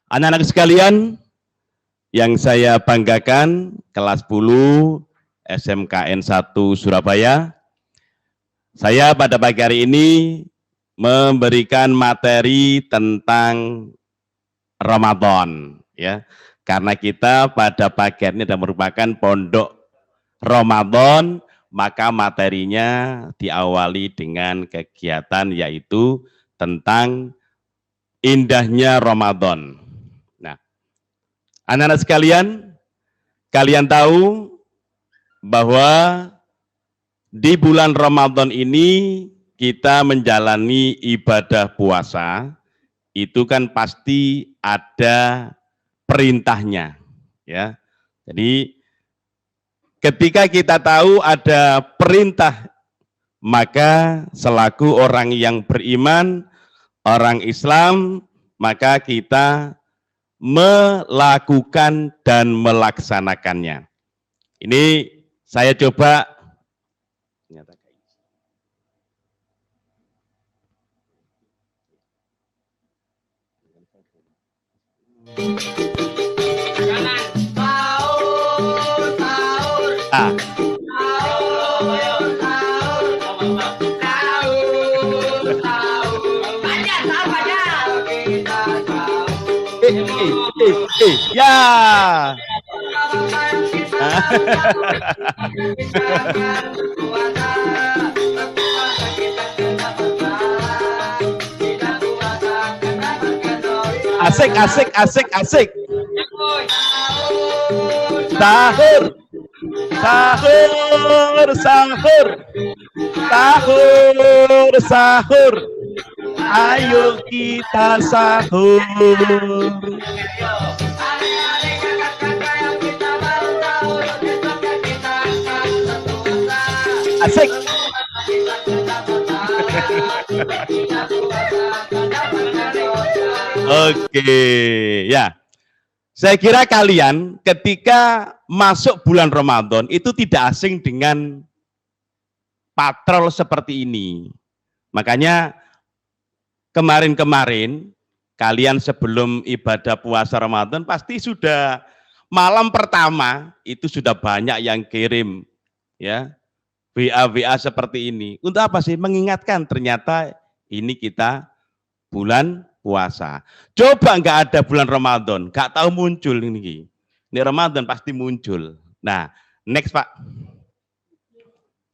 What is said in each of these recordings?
Anak-anak sekalian yang saya banggakan, kelas 10 SMKN 1 Surabaya, saya pada pagi hari ini memberikan materi tentang Ramadan, ya. Karena kita pada pagi hari ini adalah merupakan pondok Ramadan, maka materinya diawali dengan kegiatan yaitu tentang indahnya Ramadan. Nah, anak-anak sekalian, kalian tahu bahwa di bulan Ramadan ini kita menjalani ibadah puasa, itu kan pasti ada perintahnya, ya. Jadi ketika kita tahu ada perintah, maka selaku orang yang beriman, orang Islam, maka kita melakukan dan melaksanakannya. Ini saya coba ya. Asik, asik, asik, asik. Sahur, sahur, sahur, sahur, sahur. Ayo kita sahur. Asik. Oke, ya. Saya kira kalian ketika masuk bulan Ramadan itu tidak asing dengan patrol seperti ini. Makanya kemarin-kemarin kalian sebelum ibadah puasa Ramadan pasti sudah malam pertama itu sudah banyak yang kirim ya WA seperti ini. Untuk apa sih? Mengingatkan ternyata ini kita bulan puasa. Coba nggak ada bulan Ramadan, nggak tahu muncul ini. Ini Ramadan pasti muncul. Nah, next Pak.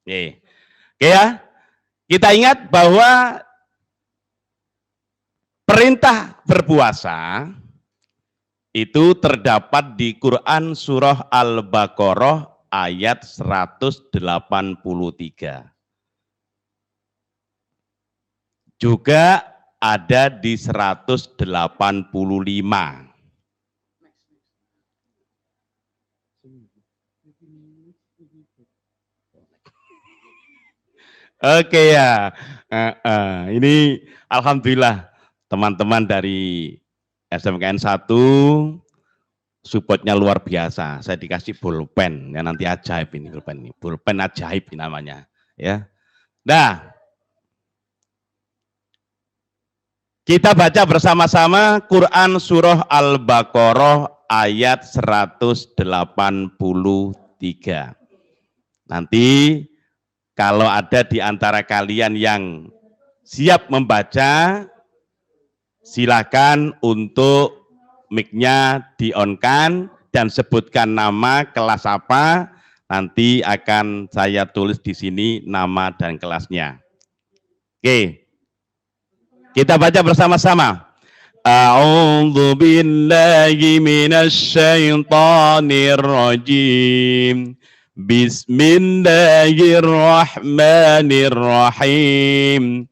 Oke ya, kita ingat bahwa perintah berpuasa itu terdapat di Quran surah Al-Baqarah ayat 183. Juga ada di 185. Oke ya, ini alhamdulillah teman-teman dari SMKN 1 supportnya luar biasa. Saya dikasih pulpen, ya nanti ajaib ini pulpen ini, pulpen ajaib namanya, ya. Nah, kita baca bersama-sama Quran surah Al-Baqarah ayat 183. Nanti kalau ada di antara kalian yang siap membaca, silakan untuk mic-nya di-on-kan dan sebutkan nama, kelas apa, nanti akan saya tulis di sini nama dan kelasnya. Oke. Kita baca bersama-sama. A'udzu billahi minasy syaithanir rajim. Bismillahirrahmanirrahim.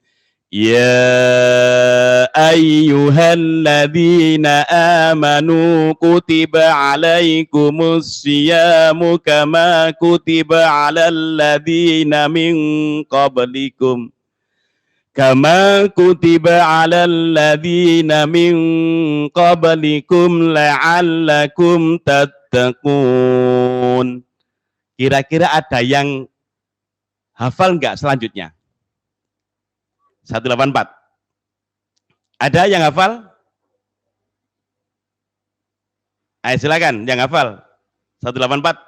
Ya ayyuhalladzina amanu kutiba alaikumus syiyamu kama kutiba alal ladzina min qablikum kama kutiba alal ladzina min qablikum la'allakum tattaqun. Kira-kira ada yang hafal enggak selanjutnya? 184. Ada yang hafal? Ayo silakan, yang hafal. 184.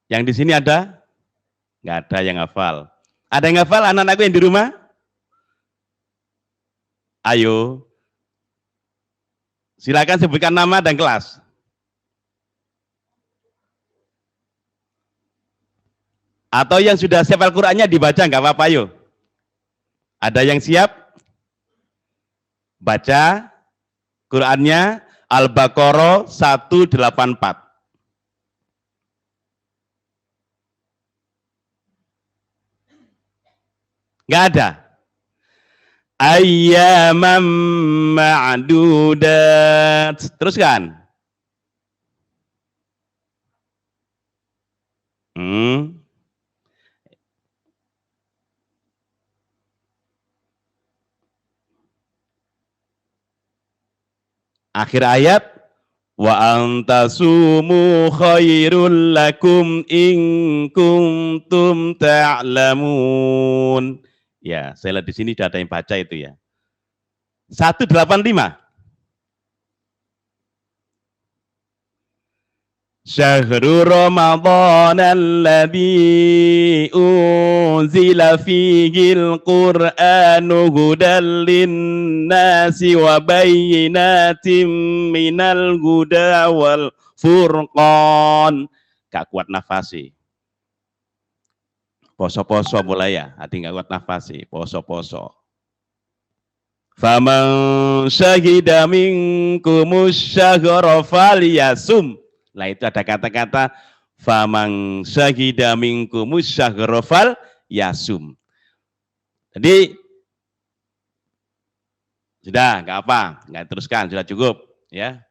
Yang di sini ada? Nggak ada yang hafal. Ada yang hafal anak-anakku yang di rumah? Ayo. Silakan sebutkan nama dan kelas. Atau yang sudah siap Al-Qur'annya dibaca, nggak apa-apa, ayo. Ada yang siap? Baca Qur'annya Al-Baqarah 184. Nggak ada. Ayyaman ma'dudat. Teruskan. Akhir ayat, wa antasumu khairul lakum in kuntum ta'lamun. Ya, saya lihat di sini sudah ada yang baca itu ya. 185. Syahrul Ramadan alladzi unzila fihil Qur'anu hudal linnasi wa bayyinatin minal huda wal furqan. Gak kuat nafasi. Poso-poso mulai ya, hati gak kuat nafasi, poso-poso. Faman syahida minkumus syahra falyasum. Lah itu ada kata-kata faman syahida minkumus syahra falyasum. Jadi sudah nggak apa, nggak teruskan, sudah cukup ya.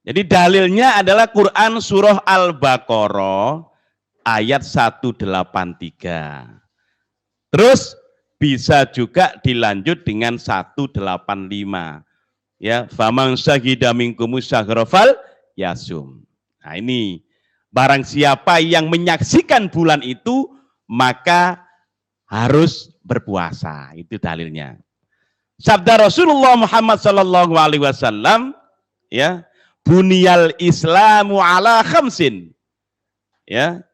Jadi dalilnya adalah Quran surah Al-Baqarah ayat 183. Terus bisa juga dilanjut dengan 185. Ya, faman syahida minkumus syahra falyasum. Nah ini, barang siapa yang menyaksikan bulan itu, maka harus berpuasa. Itu dalilnya. Sabda Rasulullah Muhammad sallallahu alaihi wasallam, ya, bunyal Islamu ala khamsin. Ya,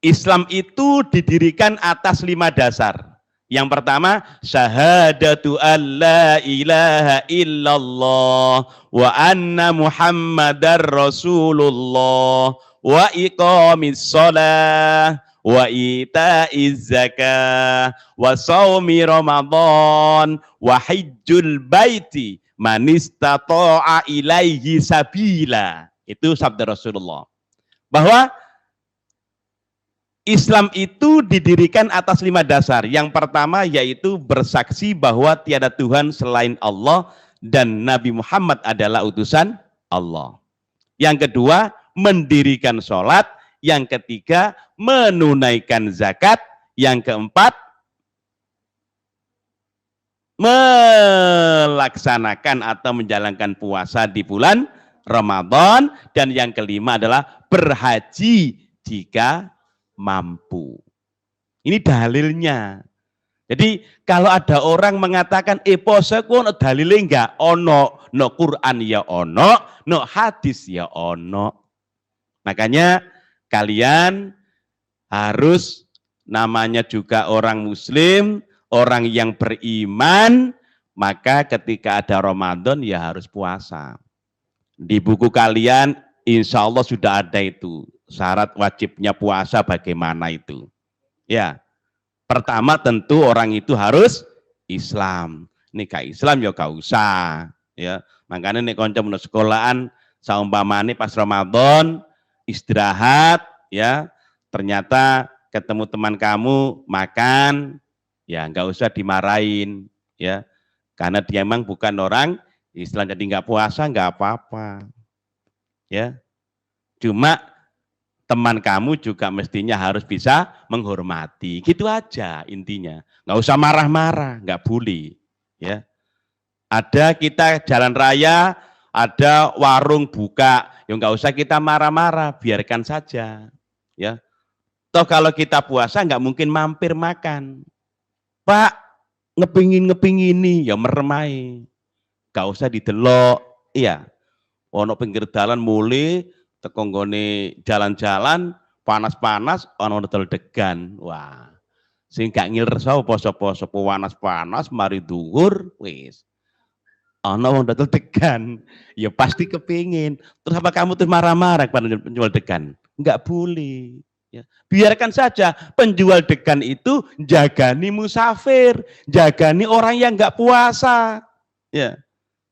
Islam itu didirikan atas 5 dasar. Yang pertama, syahadatu alla ilaha illallah wa anna muhammadar rasulullah wa iqamis shalah wa ita'iz zakah wa shaumi ramadan wa hajjul baiti man istata'a ilaihi sabila. Itu sabda Rasulullah. Bahwa Islam itu didirikan atas 5 dasar. Yang pertama yaitu bersaksi bahwa tiada Tuhan selain Allah dan Nabi Muhammad adalah utusan Allah. Yang kedua, mendirikan sholat. Yang ketiga, menunaikan zakat. Yang keempat, melaksanakan atau menjalankan puasa di bulan Ramadan. Dan yang kelima adalah berhaji jika mampu. Ini dalilnya. Jadi kalau ada orang mengatakan poso ku ono dalile enggak? Ono, no Quran ya ono, no hadis ya ono. Makanya kalian harus, namanya juga orang muslim, orang yang beriman, maka ketika ada Ramadan ya harus puasa. Di buku kalian insya Allah sudah ada itu. Syarat wajibnya puasa bagaimana itu? Ya, pertama tentu orang itu harus Islam. Nih gak Islam ya gak usah. Ya, makanya nih konco menurut sekolahan saumpamane pas Ramadan istirahat, ya ternyata ketemu teman kamu makan, ya nggak usah dimarahin, ya karena dia memang bukan orang Islam jadi nggak puasa nggak apa-apa, ya cuma teman kamu juga mestinya harus bisa menghormati, gitu aja intinya. Nggak usah marah-marah, nggak bully. Ya, ada kita jalan raya, ada warung buka, ya nggak usah kita marah-marah, biarkan saja. Ya, toh kalau kita puasa nggak mungkin mampir makan. Pak, ngepingin ini, ya meremai, nggak usah didelok. Iya, Ono pinggir dalan mulai teko nggone jalan-jalan panas-panas ono dodol degan. Wah, sing gak ngirsa poso-poso panas-panas mari dhuwur wis. Ono wong dodol degan, ya pasti kepingin. Terus apa kamu tuh marah-marah kepada penjual degan? Enggak boleh. Ya. Biarkan saja penjual degan itu jagani musafir, jagani orang yang enggak puasa. Ya.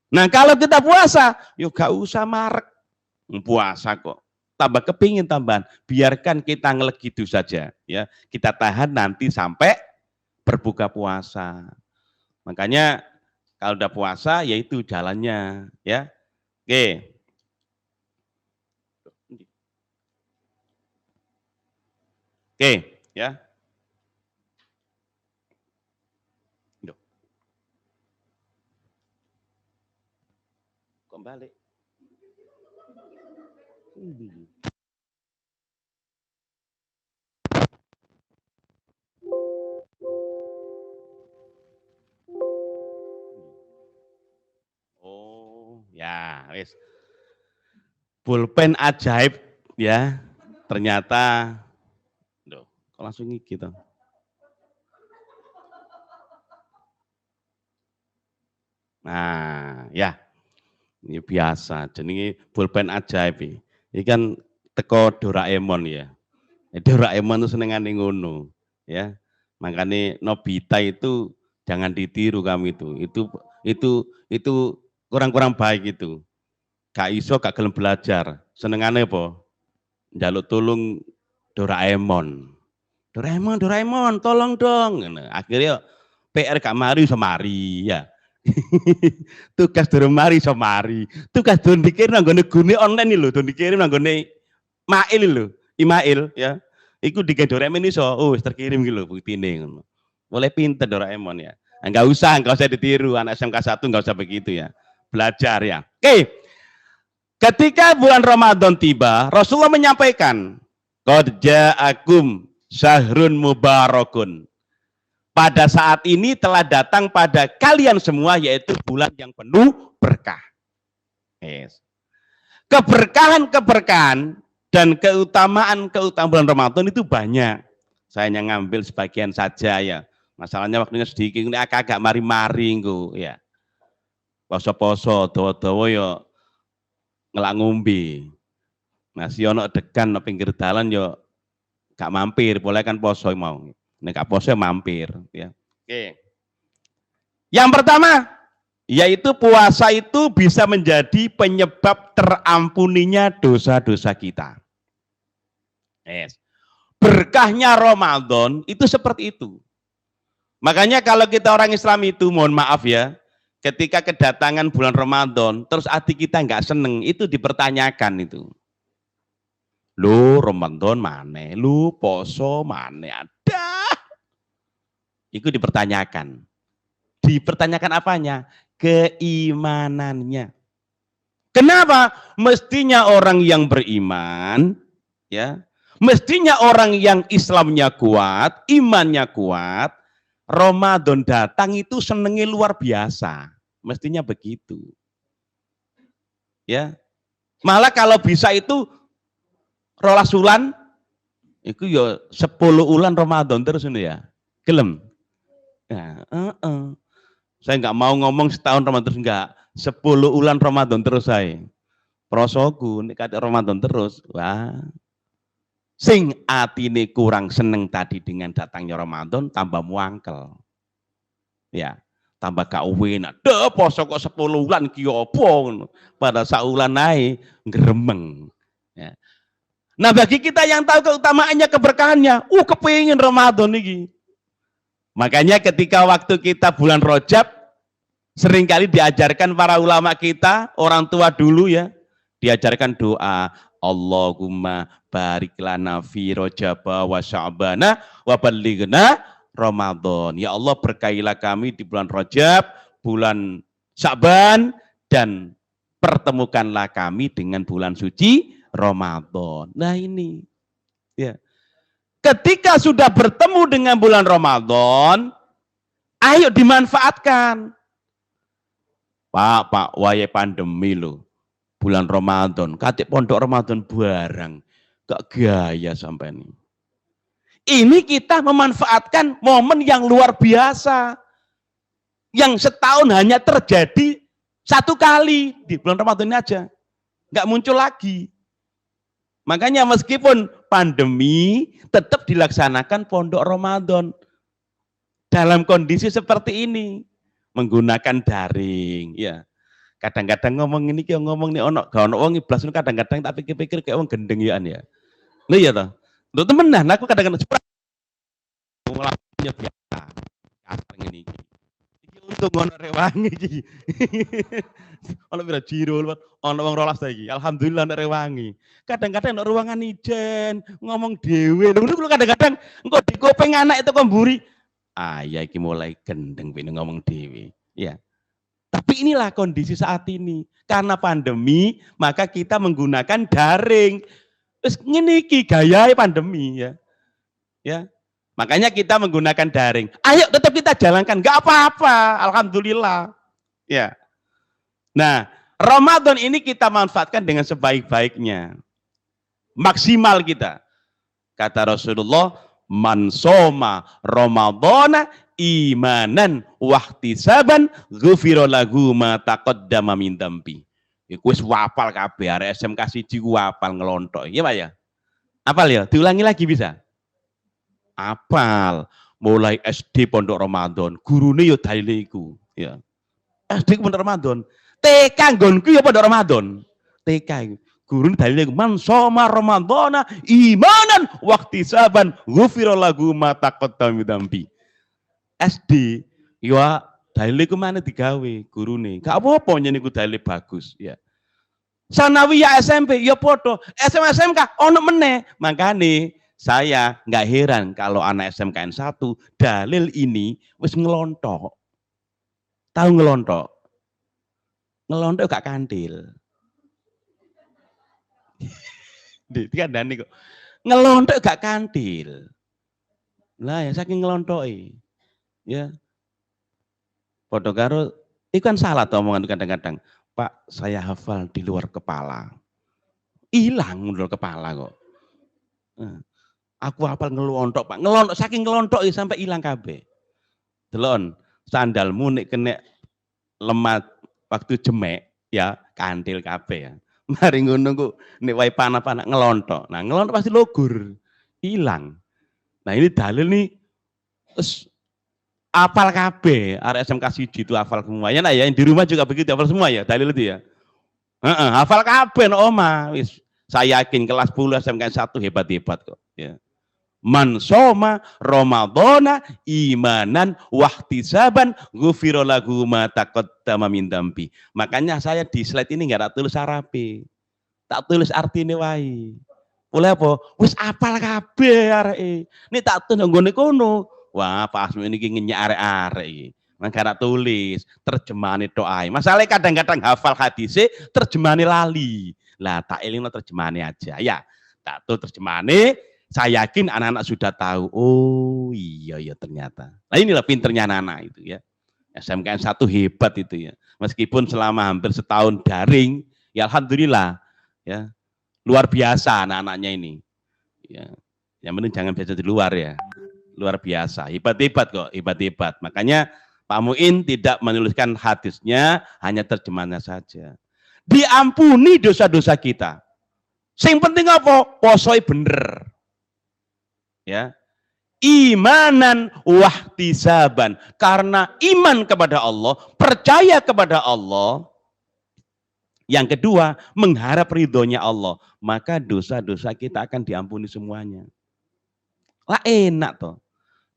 Nah kalau kita puasa, yuk gak usah marek. Puasa kok. Tambah kepingin tambahan. Biarkan kita ngelegitu saja. Ya, kita tahan nanti sampai berbuka puasa. Makanya kalau udah puasa, yaitu jalannya. Ya, oke. Oke, ya. Kembali. Oh, ya, wis. Pulpen ajaib ya. Ternyata loh, kok langsung gitu. Nah, ya. Ini biasa, jenenge pulpen ajaib. Ini kan teko Doraemon ya. Doraemon itu senengane ngono, ya. Makanya Nobita itu jangan ditiru kami itu. Itu kurang-kurang baik itu. Gak iso gak gelem belajar. Senengane apa? Njaluk tulung Doraemon. Doraemon, tolong dong. Akhirnya PR gak mari iso mari ya. Tugas durung mari iso mari. Tugas durung dikirim nanggone gune online lho, durung dikirim nanggone Mail lho, Imail ya. Iku di Doraemon iso, oh terkirim gitu buktine ngono. Boleh pinter Doraemon ya. Enggak usah ditiru anak SMK 1 enggak usah begitu ya. Belajar ya. Oke. Ketika bulan Ramadan tiba, Rasulullah menyampaikan, "Qad ja'akum syahrun mubarakun." Pada saat ini telah datang pada kalian semua yaitu bulan yang penuh berkah. Yes. Keberkahan dan keutamaan bulan Ramadan itu banyak. Saya hanya ngambil sebagian saja ya. Masalahnya waktunya sedikit, ini agak mari-mari ya. Poso-poso, dawa-dawa ya ngelak ngombe. Nah, si ono degan no pinggir dalan yo gak mampir, boleh kan poso mau. Nek gak poso mampir ya. Oke. Yang pertama, yaitu puasa itu bisa menjadi penyebab terampuninya dosa-dosa kita. Yes. Berkahnya Ramadan itu seperti itu. Makanya kalau kita orang Islam itu, mohon maaf ya, ketika kedatangan bulan Ramadan, terus hati kita nggak seneng, itu dipertanyakan itu. Lu Ramadan mana? Lu poso mana? Ada. Itu dipertanyakan. Dipertanyakan apanya? Keimanannya. Kenapa? Mestinya orang yang beriman, ya, mestinya orang yang Islamnya kuat, imannya kuat, Ramadan datang itu senengnya luar biasa. Mestinya begitu. Ya. Malah kalau bisa itu rolas ulan, itu ya 10 ulan Ramadan terus ini ya. Gelem. Ya, saya nggak mau ngomong setahun Ramadan terus enggak. 10 ulan Ramadan terus saya. Prosoku nek kate Ramadan terus. Wah. Sing atine kurang seneng tadi dengan datangnya Ramadan tambah muangkel. Ya, tambah gak enak. Deh poso kok 10 bulan ki opo. Pada saulan naik gremeng. Ya. Nah, bagi kita yang tahu keutamaannya, keberkahannya, kepingin Ramadan ini. Makanya ketika waktu kita bulan Rajab seringkali diajarkan para ulama kita, orang tua dulu ya, diajarkan doa, Allahumma barik lana fi Rajaba wa Sya'bana wa ballighna Ramadan. Ya Allah, berkailah kami di bulan Rajab, bulan Sya'ban, dan pertemukanlah kami dengan bulan suci Ramadan. Nah ini, ya. Ketika sudah bertemu dengan bulan Ramadan, ayo dimanfaatkan. Pak, waya pandemi loh. bulan Ramadan, katik pondok Ramadan barang, gak gaya sampai ini. Ini kita memanfaatkan momen yang luar biasa, yang setahun hanya terjadi satu kali di bulan Ramadan ini aja, nggak muncul lagi. Makanya meskipun pandemi, tetap dilaksanakan pondok Ramadan dalam kondisi seperti ini, menggunakan daring, ya. Kadang-kadang ngomong ini kayak ngomong nih ono gak ono wong iblas kadang-kadang tak pikir-pikir kayak wong gendeng ya. Lha iya toh. Lho temenan aku kadang-kadang ngelakunya biasa. Kasar ngene iki. Iki untung ono rewangi iki. Ono pira jiro ono wong 12 ta iki. Alhamdulillah ono rewangi. Kadang-kadang ono ruangan ijen ngomong dhewe. Lho kadang-kadang engko di kuping anak itu kok mburi. Ah ya iki mulai gendeng pene ngomong dhewe. Ya. Tapi inilah kondisi saat ini. Karena pandemi, maka kita menggunakan daring. Terus ngene iki gayae pandemi ya. Ya. Makanya kita menggunakan daring. Ayo tetap kita jalankan, enggak apa-apa. Alhamdulillah. Ya. Nah, Ramadan ini kita manfaatkan dengan sebaik-baiknya. Maksimal kita. Kata Rasulullah, man soma Ramadana imanan wahtisaban ghufira lahu ma taqaddama min dambi. Iku wis wapal kabeh arek SMK 1 ku wapal ngelontok. Iya Pak ya? Apal ya? Diulangi lagi bisa? Apal. Mulai SD Pondok Ramadan, gurune yo dalile iku, ya. SD Pondok Ramadan. TK nggonku ya Pondok Ramadan. TK gurune dalile iku man soma Ramadana imanan wahtisaban ghufira lahu ma taqaddama min dambi. SD, ya dalile ku mana digawe gurune. Gak apa-apa nyen iku dalile bagus, ya. Sanawiyah SMP ya podo, SMA SMK ono meneh. Makane saya nggak heran kalau anak SMKN 1 dalil ini wis ngelontok. Tahu ngelontok? Ngelontok gak kantil. Dikandani kok. Ngelontok gak kantil. Lah ya saking ngelontoke. Ya. Padha karo iku kan salah to omongan kadang-kadang. Pak, saya hafal di luar kepala. Hilang di luar kepala kok. Aku hafal ngelontok, Pak. Ngelontok saking ngelontok sampai hilang kabeh. Delon, sandalmu nek kena lemah waktu jemek ya kantil kabeh ya. Mari ngono ku nek wae panah-panah ngelontok. Nah, ngelontok pasti logur. Hilang. Nah, ini dalil nih apal kabeh, arek SMK 1 itu hafal semua. Ya, nah, ya di rumah juga begitu hafal semua ya, dalil itu ya. Hafal kabeh no oma. Wis saya yakin kelas 10 SMK 1 hebat-hebat kok, ya. Man soma Ramadana imanan wahtisaban ghufira lahu ma taqaddama min dambi. Makanya saya di slide ini enggak tulis arabe. Tak tulis artine wae. Oleh apa? Wis apal kabeh areke. Nek tak tulis nggone kono. Wah, Pak Asmi ini ngenyek arek-arek iki. Mangga tulis terjemahane tok ae. Masalahe kadang-kadang hafal hadise terjemahane lali. Lah tak elingno terjemahane aja ya. Tak tulis terjemahane, saya yakin anak-anak sudah tahu. Oh iya ya ternyata. Nah inilah pinternya anak-anak itu ya. SMKN 1 hebat itu ya. Meskipun selama hampir setahun daring, ya alhamdulillah ya. Luar biasa anak-anaknya ini. Ya. Yang penting jangan belajar di luar ya. Luar biasa, hebat-hebat kok, hebat-hebat. Makanya Pak Muin tidak menuliskan hadisnya, hanya terjemahannya saja. Diampuni dosa-dosa kita. Sing penting apa? Posoi bener. Ya. Imanan wahtisaban. Karena iman kepada Allah, percaya kepada Allah. Yang kedua, mengharap ridhonya Allah. Maka dosa-dosa kita akan diampuni semuanya. Lah enak toh.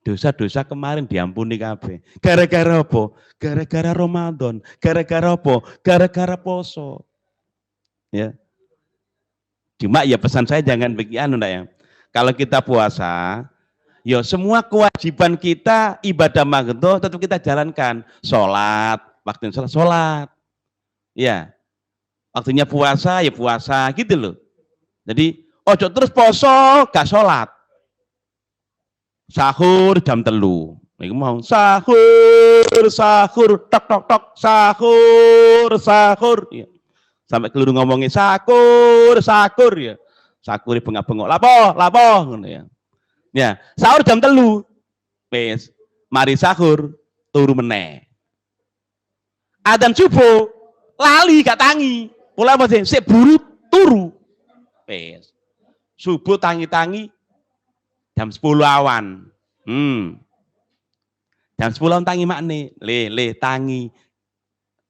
Dosa-dosa kemarin diampuni kabeh. Gara-gara apa? Gara-gara Ramadan. Gara-gara apa? Gara-gara poso. Ya. Cuma ya pesan saya jangan begitu ya. Kalau kita puasa, ya semua kewajiban kita ibadah maghrib tetap kita jalankan. Sholat, waktunya sholat. Ya. Waktunya puasa ya puasa gitu loh. Jadi ojo terus poso gak sholat. Sahur jam 3. Iku mau sahur, tok tok tok, sahur. Ya. Sampai keliru ngomongnya sakur, sakur ya. Sakuri bengak-bengok, lapo, ngono ya. Ya, sahur jam 3. Wes, mari sahur turu meneh. Adzan subuh lali gak tangi. Mulai mesti sik buru turu. Wes. Subuh tangi-tangi jam 10 awan. Jam 10 awan tangi makne. Le tangi.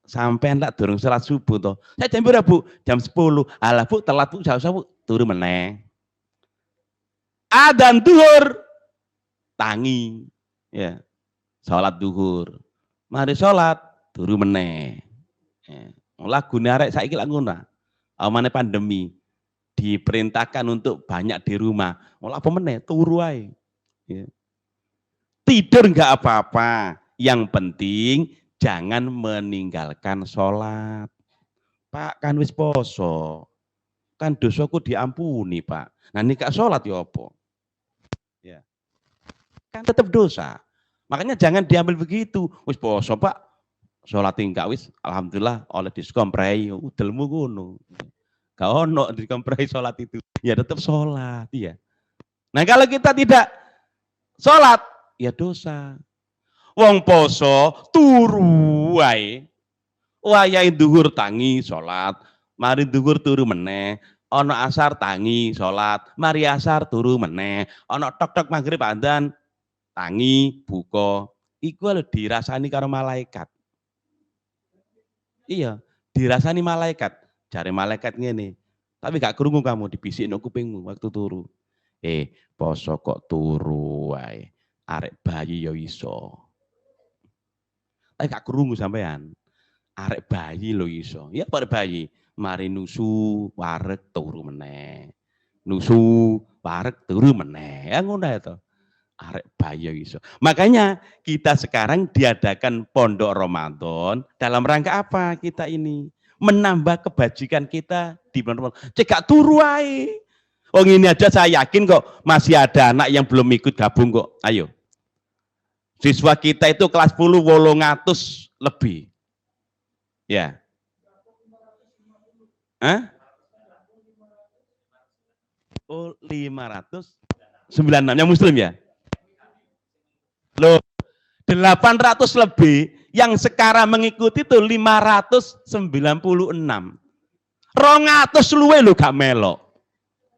Sampai tak durung salat subuh toh. Saya jam berapa, Bu? Jam 10. Alah, Bu, telat Bu, jauh Bu. Turu meneh. Adzan duhur tangi. Ya. Salat duhur. Mari salat turu meneh. Lagune arek saiki lak ngono. Amane pandemi diperintahkan untuk banyak di rumah. Olah apa meneh turu ae. Ya. Tidur enggak apa-apa. Yang penting jangan meninggalkan sholat. Pak, kan wis poso. Kan dosaku diampuni, Pak. Nah, ini gak sholat ya apa? Ya. Kan tetap dosa. Makanya jangan diambil begitu. Wis poso, Pak. Sholat enggak wis, alhamdulillah oleh diskomprei udelmu ngono. Gak ono diskomprei sholat itu. Ya tetap sholat, iya. Nah, kalau kita tidak sholat, ya dosa. Wong poso turu wae. Wayahe dhuwur tangi salat, mari dhuwur turu meneh. Ana asar tangi salat, mari asar turu meneh. Ana tok-tok maghrib adzan tangi buka. Iku lho dirasani karo malaikat. Iya, dirasani malaikat. Jare malaikat ngene. Tapi gak krungu kamu dibisikno kupingmu waktu turu. Poso kok turu wae. Arek bayi ya iso. Tapi gak krungu sampean. Arek bayi lo iso. Ya arek bayi. Mari nusu, wareg turu meneh. Nusu, wareg turu meneh. Ya ngono to. Arek bayi iso. Makanya kita sekarang diadakan pondok Ramadan dalam rangka apa kita ini? Menambah kebajikan kita di bulan Ramadan. Cek turu ae. Oh ini aja saya yakin kok masih ada anak yang belum ikut gabung kok. Ayo. Siswa kita itu kelas 10 800 lebih. Ya. Hah? Oh, 596 yang muslim ya? Loh, 800 lebih yang sekarang mengikuti itu 596. 200 luwe lho gak melok.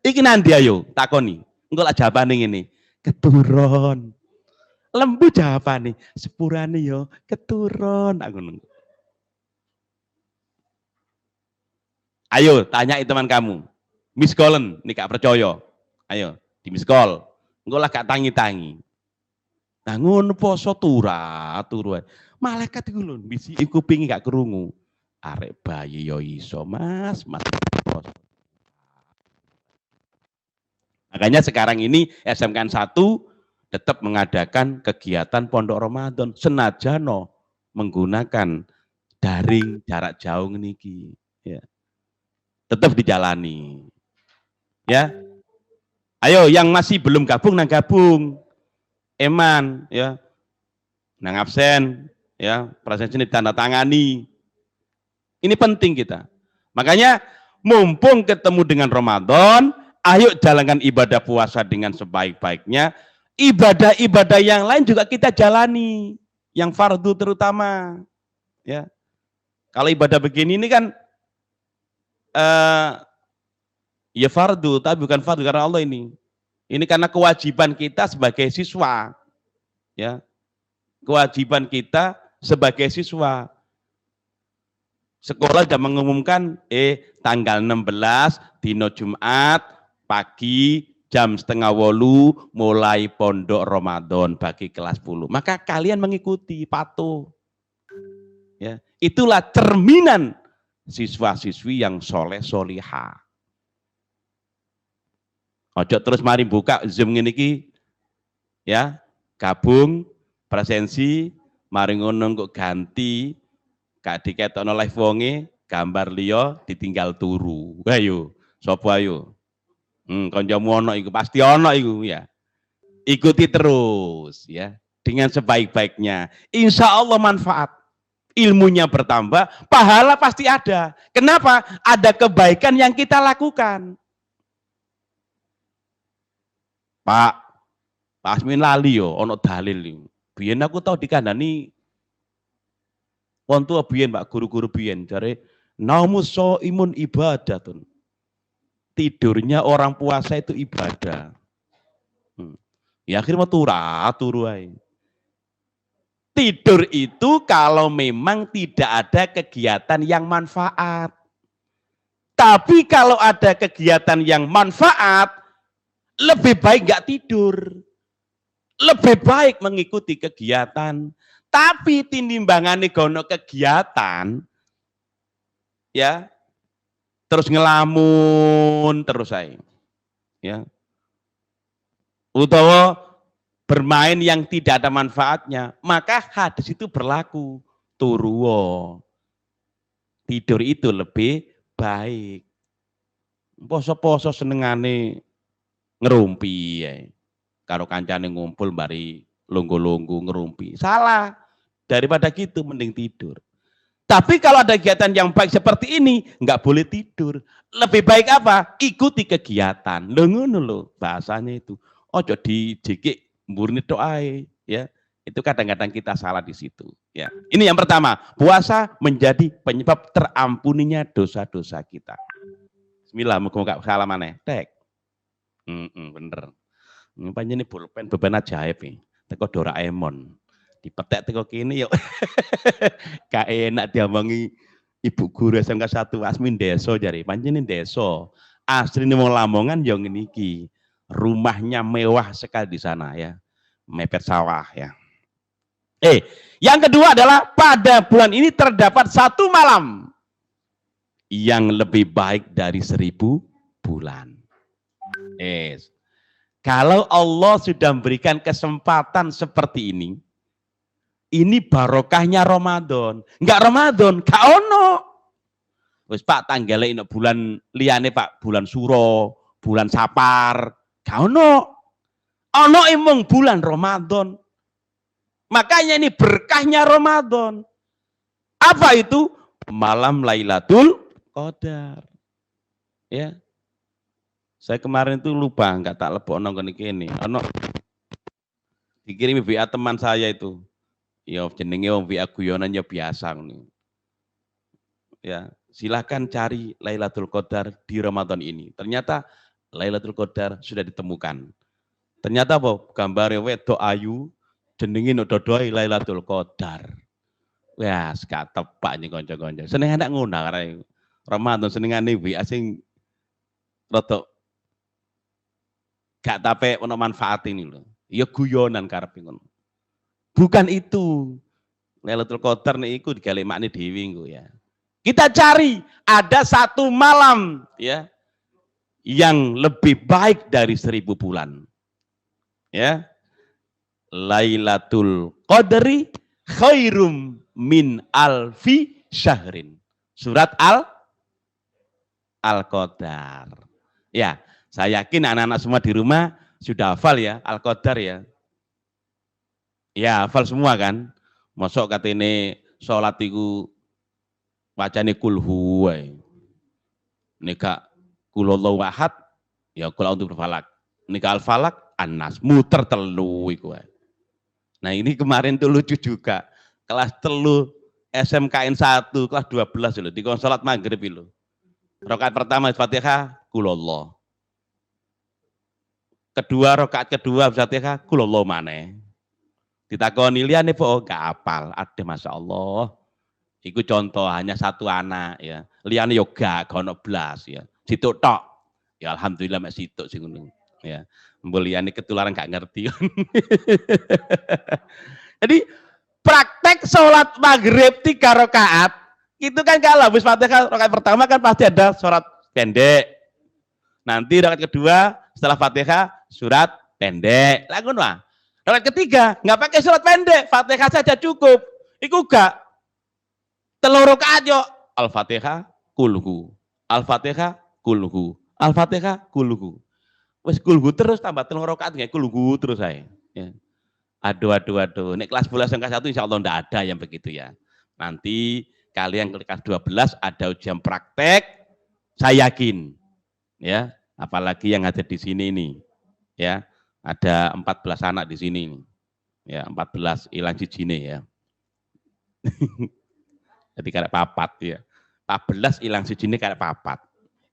Iki nanti ayo takoni. Engko lak jawabane ngene. Keturun. Lembu jawabane, sepurane yo keturun aku nunggu. Ayo tanyai teman kamu. Miss Colin, nih gak percaya. Ayo, di miss call. Engko lah gak tangi-tangi. Nah ngono poso turu. Malaikat iku lho, bisi kupingi gak krungu. Arek bayi yo iso, Mas poso. Makanya sekarang ini SMK 1 tetap mengadakan kegiatan pondok Ramadan senajano menggunakan daring jarak jauh niki. Ya. Tetap dijalani. Ya. Ayo yang masih belum gabung nang gabung. Eman ya. Nang absen ya, presensi ditandatangani. Ini penting kita. Makanya mumpung ketemu dengan Ramadan, ayo jalankan ibadah puasa dengan sebaik-baiknya. Ibadah-ibadah yang lain juga kita jalani. Yang fardu terutama. Ya. Kalau ibadah begini ini kan ya fardu, tapi bukan fardu karena Allah ini. Ini karena kewajiban kita sebagai siswa. Ya. Kewajiban kita sebagai siswa. Sekolah sudah mengumumkan tanggal 16 dino Jumat pagi jam 7:30 mulai pondok Ramadan bagi kelas 10. Maka kalian mengikuti, patuh. Ya, itulah cerminan siswa-siswi yang soleh solihah. Ojo terus mari buka Zoom ngene iki ya, gabung presensi mari ngono kok ganti gak diketokno live wonge gambar liya ditinggal turu. Ayo, sapa ayo? Kancamu ono iku pasti ono iku ya. Ikuti terus ya dengan sebaik-baiknya. Insya Allah manfaat. ilmunya bertambah, pahala pasti ada. Kenapa? Ada kebaikan yang kita lakukan. Pak Asmin lali yo, ono dalil. Biyen aku tau dikandani wong tua biyen Pak, guru-guru biyen jare naumus imun ibadatun. Tidurnya orang puasa itu ibadah. Ya akhirnya turu ae. Tidur itu kalau memang tidak ada kegiatan yang manfaat. Tapi kalau ada kegiatan yang manfaat, lebih baik nggak tidur. Lebih baik mengikuti kegiatan. Tapi tinimbangane gono kegiatan, ya terus ngelamun terus saya, ya. Utawa bermain yang tidak ada manfaatnya, maka hadis itu berlaku. Turuwo. Tidur itu lebih baik. Poso-poso senengane ngerumpi ya. Karo kancane ngumpul bari lunggu-lunggu ngerumpi. Salah. Daripada gitu mending tidur. Tapi kalau ada kegiatan yang baik seperti ini, nggak boleh tidur. Lebih baik apa? Ikuti kegiatan. Lho ngono lho bahasanya itu. Ojo dijikik murni doa ya. Itu kadang-kadang kita salah di situ, ya. Ini yang pertama, puasa menjadi penyebab terampuninya dosa-dosa kita. Bismillah, muka salah mana? Tek. Bener. Panjang ini pulpen beban ajaib nih. Teko Doraemon. Dipetek teko kini yuk. Gak enak diomongi ibu guru SMK 1 Asmin deso jari. Panjang ini deso. Asli ini mau Lamongan yang niki. Rumahnya mewah sekali di sana ya. Mepet sawah ya. Yang kedua adalah pada bulan ini terdapat satu malam yang lebih baik dari 1000 bulan. Kalau Allah sudah memberikan kesempatan seperti ini barokahnya Ramadan. Enggak Ramadan, gak ono. Wis Pak tanggale ini bulan liyane Pak, bulan Suro, bulan Sapar, gak ono. Ono emang bulan Ramadan. Makanya ini berkahnya Ramadan. Apa itu? Malam Lailatul Qadar. Ya. Saya kemarin itu lupa, enggak tak lebok nonggon ini. Ono dikirim WA teman saya itu. Ya jenenge wong WA guyonan ya biasa nih. Ya, silahkan cari Lailatul Qadar di Ramadan ini. Ternyata Lailatul Qadar sudah ditemukan. Ternyata apa? Gambare wedok ayu jenenge dodoi Lailatul Qadar. Wah, gak tepak nih kanca-kanca. Seneng anak ngono karena Ramadan senengane WA sing rada gak tape ono manfaat ini loh. Ya guyonan karepe ngono. Bukan itu. Lailatul Qadar niku digale makne dhewe nggo ya. Kita cari ada satu malam ya yang lebih baik dari 1000 bulan. Ya. Lailatul Qadri khairum min alfi syahrin. Surat Al-Qadar. Ya, saya yakin anak-anak semua di rumah sudah hafal ya Al-Qadar ya. Ya, hafal semua kan? Mosok katene salat iku wacane kulhu wae. Nek kulullahu ahad ya kul a'udzu birfalak. Nek al-falak An-Nas muter telu iku wae. Nah, ini kemarin tuh lucu juga. Kelas telu SMKN 1 kelas 12 loh di salat maghrib lho. Rakaat pertama Fatihah kulullah. Rakaat kedua Fatihah kulullah maneh. Ditakoni liyane po gak apal, ada Masya Allah. Iku contoh hanya satu anak ya. Liyane yo gak ono blas ya. Situk tok. Ya alhamdulillah mek situk sing ngono ya. Mboliane ketularan gak ngerti. Jadi praktek sholat maghrib 3 rakaat itu kan kalau habis Fatihah rakaat pertama kan pasti ada surat pendek. Nanti rakaat kedua setelah Fatihah surat pendek. Lah ngono ah. Rakaat ketiga nggak pakai surat pendek, Fatihah saja cukup. Iku gak 3 rakaat yo Al-Fatihah kulhu. Al-Fatihah kulhu. Al-Fatihah kulhu. Wes kulhu terus tambah 3 rakaat nggak kulhu terus saya. Ya. Aduh. Nek kelas 11 angka 1 insya Allah ndak ada yang begitu ya. Nanti kalian kelas 12 ada ujian praktek, saya yakin ya, apalagi yang ada di sini nih. Ya, ada 14 anak di sini nih. Ya, 14 ilang cijine ya. Jadi kayak papat ya. 14 ilang cijine kayak papat.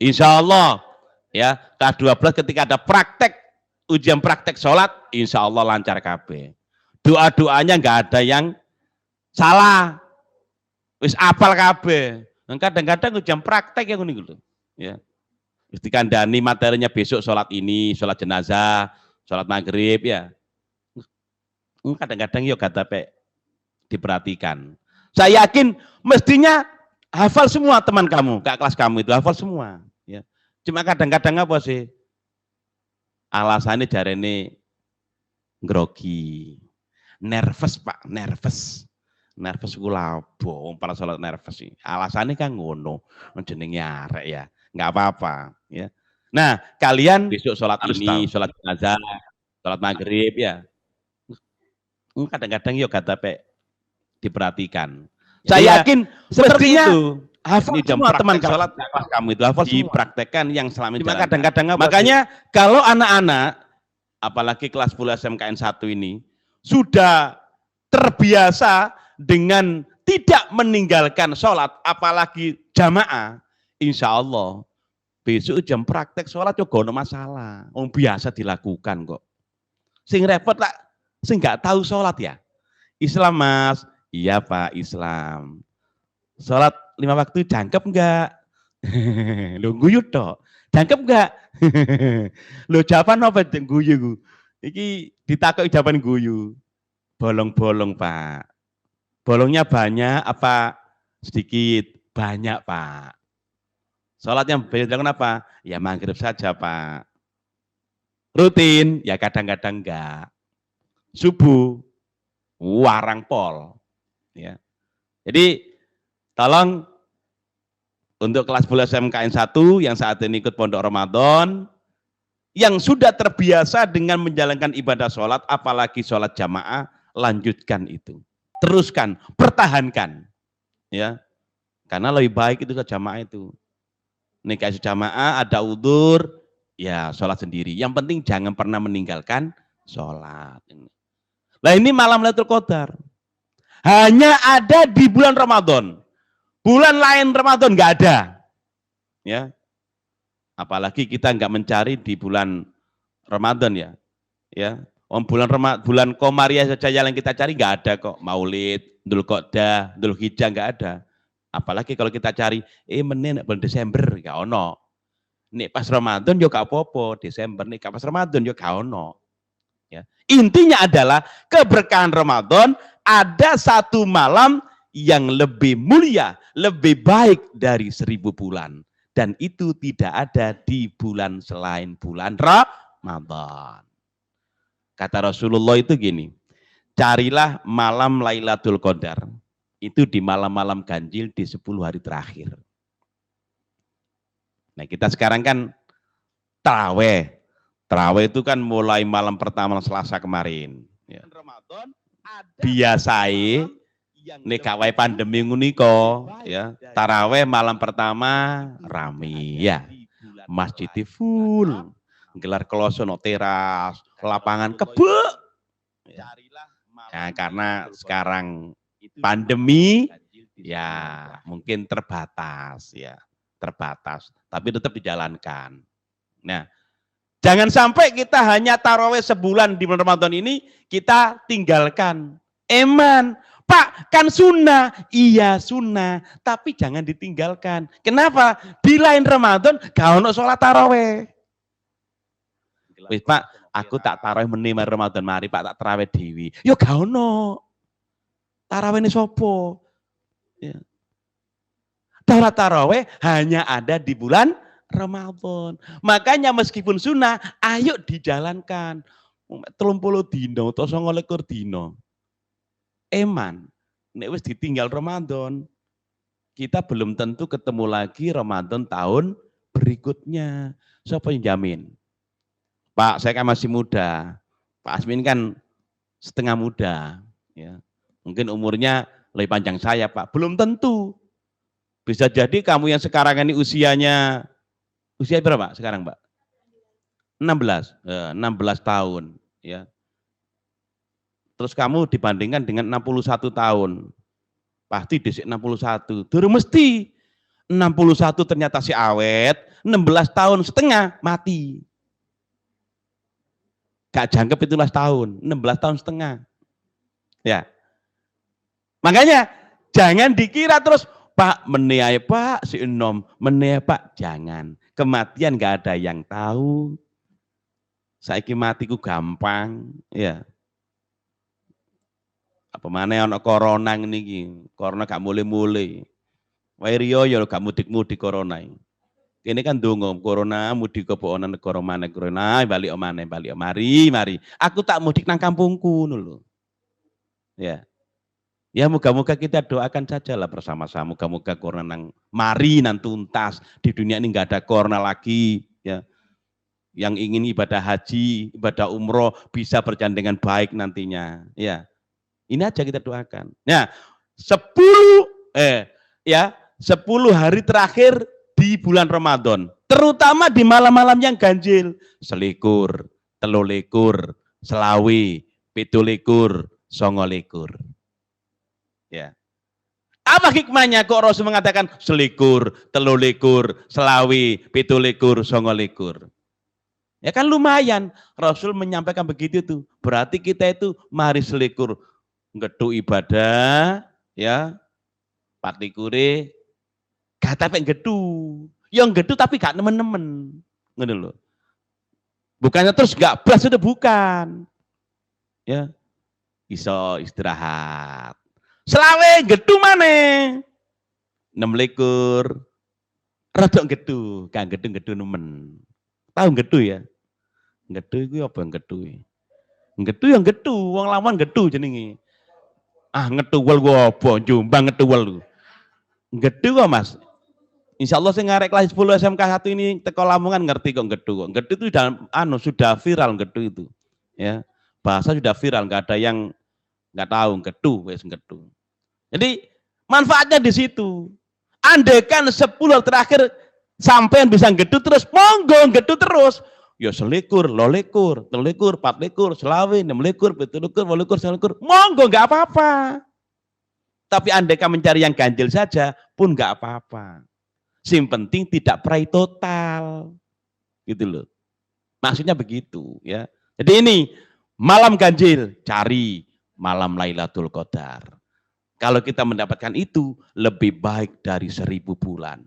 Insya Allah ya, kelas 12 ketika ada praktek, ujian praktek sholat, insya Allah lancar KB. Doa-doanya nggak ada yang salah. Wis apal KB. Kadang-kadang ujian praktek yang ini gitu. Ya. Ketika dikandani materinya besok sholat ini, sholat jenazah, sholat maghrib ya. Kadang-kadang yuk kata diperhatikan. Saya yakin mestinya hafal semua teman kamu, kak kelas kamu itu hafal semua. Ya. Cuma kadang-kadang apa sih? Alasannya jarene grogi, nervous pak, nervous kula bohong para sholat nervous sih. Alasannya kan ngono, jenenge arek ya, nggak apa-apa ya. Nah kalian besok sholat ini, sholat jenazah, sholat maghrib ya. Kadang-kadang yuk kata diperhatikan. Saya yakin mestinya itu hafal semua teman sholat kamu itu hafal dipraktekkan yang selama ini. Kadang-kadang makanya kalau anak-anak apalagi kelas 10 SMKN 1 ini sudah terbiasa dengan tidak meninggalkan sholat apalagi jamaah, insya Allah besok jam praktek sholat juga ada masalah. Biasa dilakukan kok. Sing repot lah, sing nggak tahu sholat ya. Islam mas, iya Pak Islam. Sholat 5 waktu jangkep enggak? Lu guyu tok. Jangkep enggak? Lu jawaban apa guyu? Iki ditakok jawaban guyu. Bolong-bolong Pak. Bolongnya banyak apa sedikit? Banyak Pak. Sholat yang dilakukan apa? Ya maghrib saja Pak. Rutin? Ya kadang-kadang enggak. Subuh? Warang pol. Ya. Jadi tolong untuk kelas 10 SMKN 1 yang saat ini ikut Pondok Ramadan, yang sudah terbiasa dengan menjalankan ibadah sholat, apalagi sholat jamaah, lanjutkan itu. Teruskan, pertahankan. Ya, karena lebih baik itu jamaah itu. Nikah jamaah, ada udzur, ya sholat sendiri. Yang penting jangan pernah meninggalkan sholat. Nah ini malam Lailatul Qadar. Hanya ada di bulan Ramadan. Bulan lain Ramadan nggak ada. Ya. Apalagi kita nggak mencari di bulan Ramadan ya. Ya. Bulan Komariah saja yang kita cari nggak ada kok. Maulid, Dzulqa'dah, Dzulhijjah nggak ada. Apalagi kalau kita cari bulan Desember nggak ono. Nek pas Ramadan yo gak apa-apa, Desember nek pas Ramadan yo gak ono. Ya. Intinya adalah keberkahan Ramadan ada satu malam yang lebih mulia, lebih baik dari 1000 bulan. Dan itu tidak ada di bulan selain bulan Ramadan. Kata Rasulullah itu gini, carilah malam Lailatul Qadar. Itu di malam-malam ganjil di 10 hari terakhir. Nah kita sekarang kan taraweh. Taraweh itu kan mulai malam pertama Selasa kemarin. Ya. Biasai nek wae pandemi nguniko ya, taraweh malam pertama rame ya. Masjid full. Gelar kloso no teras, lapangan kebek. Ya. Ya, karena sekarang pandemi ya mungkin terbatas ya, terbatas, tapi tetap dijalankan. Nah, jangan sampai kita hanya taraweh sebulan di bulan Ramadan ini, kita tinggalkan. Eman, Pak, kan sunnah. Iya sunnah, tapi jangan ditinggalkan. Kenapa? Di lain Ramadan, gak ono sholat taraweh. Wis Pak, aku tak taraweh meneh Ramadan mari Pak tak taraweh dewi. Yo gak ono. Taraweh ini sopo? Ya. Sholat taraweh hanya ada di bulan Ramadan. Makanya meskipun sunnah, ayo dijalankan. 30 dino, atau 29 dino. Eman, nek wis ditinggal Ramadan, kita belum tentu ketemu lagi Ramadan tahun berikutnya. Siapa yang jamin? Pak, saya kan masih muda. Pak Asmin kan setengah muda. Ya. Mungkin umurnya lebih panjang saya Pak. Belum tentu. Bisa jadi kamu yang sekarang ini usia berapa sekarang Mbak? 16, 16 tahun. Ya. Terus kamu dibandingkan dengan 61 tahun. Pasti di 61. Dulu mesti 61 ternyata si awet, 16 tahun setengah mati. Gak jangkep 17 tahun, 16 tahun setengah. Ya. Makanya jangan dikira terus Pak menilai Pak si enom, menilai Pak, jangan. Kematian gak ada yang tahu. Saiki matiku gampang, ya. Apa mana ana corona ngene iki. Corona gak mulai-mulai. Wae riyo ya gak mudik-mudik corona. Ini kan donga corona mudik ke ana negara mana corona balik omane balik mari. Aku tak mudik nang kampungku ngono lho. Ya. Ya moga-moga kita doakan saja lah bersama-sama. Moga-moga corona nang mari nan tuntas. Di dunia ini enggak ada corona lagi, ya. Yang ingin ibadah haji, ibadah umroh bisa berjalan dengan baik nantinya, ya. Ini aja kita doakan. Nah, 10 hari terakhir di bulan Ramadan, terutama di malam-malam yang ganjil, selikur, telulikur, selawi, pitulikur, songolikur. Ya. Apa hikmahnya kok Rasul mengatakan selikur, telulikur, selawi, pitulikur, songolikur? Ya kan lumayan Rasul menyampaikan begitu tuh. Berarti kita itu mari selikur ngeduk ibadah, ya, patikure, gak tapi ngeduk, yang ngeduk tapi gak nemen-nemen, ngono lho. Bukannya terus gak blas itu bukan, ya, iso istirahat. Selawe ngeduk maneh, 26, rodok ngeduk, gak ngeduk nemen. Tahu ngeduk ya? Ngeduk itu apa ngeduk? Ngeduk yang ngeduk, wong lawan ngeduk jenenge. Ah ngetuwel gua apa, Jombang ngetuwel lu. Ngeduk kok Mas. Insyaallah sing ngarek kelas 10 SMK 1 ini teko Lamongan ngerti kok ngeduk kok. Ngeduk itu sudah viral ngeduk itu. Ya. Bahasa sudah viral, enggak ada yang enggak tahu ngeduk wis ngeduk. Jadi manfaatnya di situ. Andaikan 10 terakhir sampean bisa ngeduk terus, monggo ngeduk terus. Ya selikur, lolikur, telikur, patlikur, selawi, 26, 27, 28, 29, monggo nggak apa-apa. Tapi andaikan mencari yang ganjil saja pun nggak apa-apa. Yang penting tidak prai total, gitu loh. Maksudnya begitu, ya. Jadi ini malam ganjil, cari malam Lailatul Qadar. Kalau kita mendapatkan itu lebih baik dari 1000 bulan.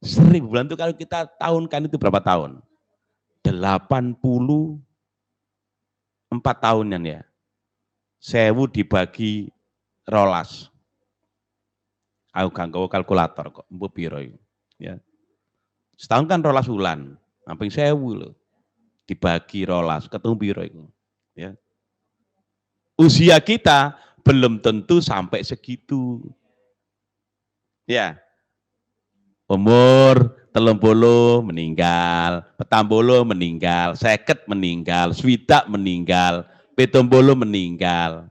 1000 bulan itu kalau kita tahunkan itu berapa tahun? 84 tahunan ya. 1000 dibagi rolas. Aku gak nggawa kalkulator kok, mbok piro ya. Setahun kan rolas wulan, samping 1000 lho. Dibagi rolas, ketemu piro itu, ya. Usia kita belum tentu sampai segitu. Ya. Umur 30 meninggal, 40 meninggal, 50 meninggal, 60 meninggal, 70 meninggal.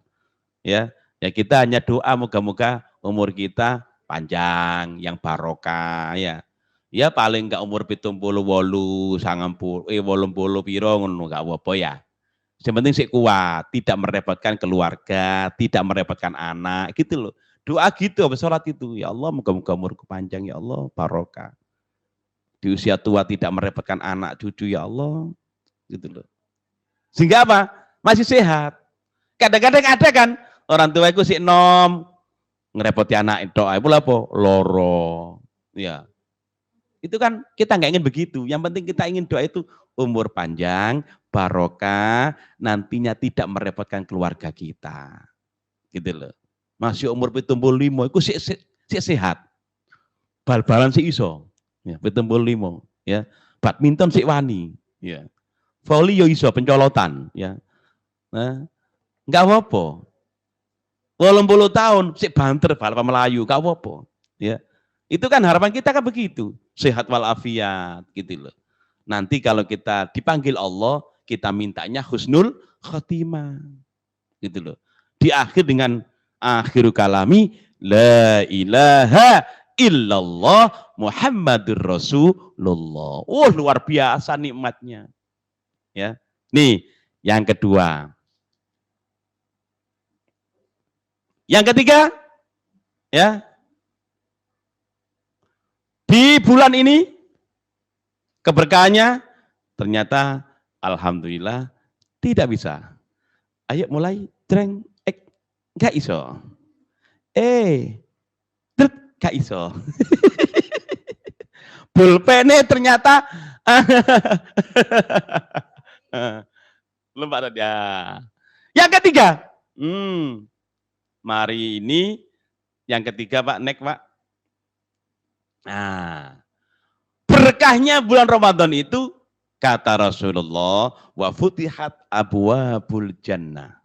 Ya, kita hanya doa moga-moga umur kita panjang, yang barokah ya. Ya paling enggak umur 78, 80 piro ngono enggak apa-apa ya. Yang penting sik kuat, tidak merepotkan keluarga, tidak merepotkan anak, gitu loh. Doa gitu, habis sholat itu, ya Allah moga-moga umurku panjang ya Allah, barokah. Di usia tua tidak merepotkan anak cucu ya Allah, gitu loh. Sehingga apa? Masih sehat. Kadang-kadang ada kan orang tua itu si nom ngerepoti anak itu, apa loro, ya. Itu kan kita nggak ingin begitu. Yang penting kita ingin doa itu umur panjang, barokah, nantinya tidak merepotkan keluarga kita, gitu loh. Masih umur 75 itu sehat. Bal-balan si iso. Ya, 75 ya. Badminton sik wani, ya. Volley yo iso pencolotan, ya. Nah, enggak apa-apa. 80 tahun sik banter balapan Melayu, enggak apa-apa, ya. Itu kan harapan kita kan begitu, sehat walafiat gitu loh. Nanti kalau kita dipanggil Allah, kita mintanya husnul khotimah. Gitu loh. Di akhir dengan akhiru kalami La ilaha illallah Muhammadur Rasulullah. Oh, luar biasa nikmatnya. Ya. Nih, yang kedua. Yang ketiga, ya. Di bulan ini keberkahannya ternyata alhamdulillah tidak bisa. Ayo mulai dreng gak iso. Gak iso. Pulpennya ternyata belum ada dia. Yang ketiga, mari ini yang ketiga Pak, next Pak. Nah, berkahnya bulan Ramadan itu kata Rasulullah, wa futihat abwabul jannah.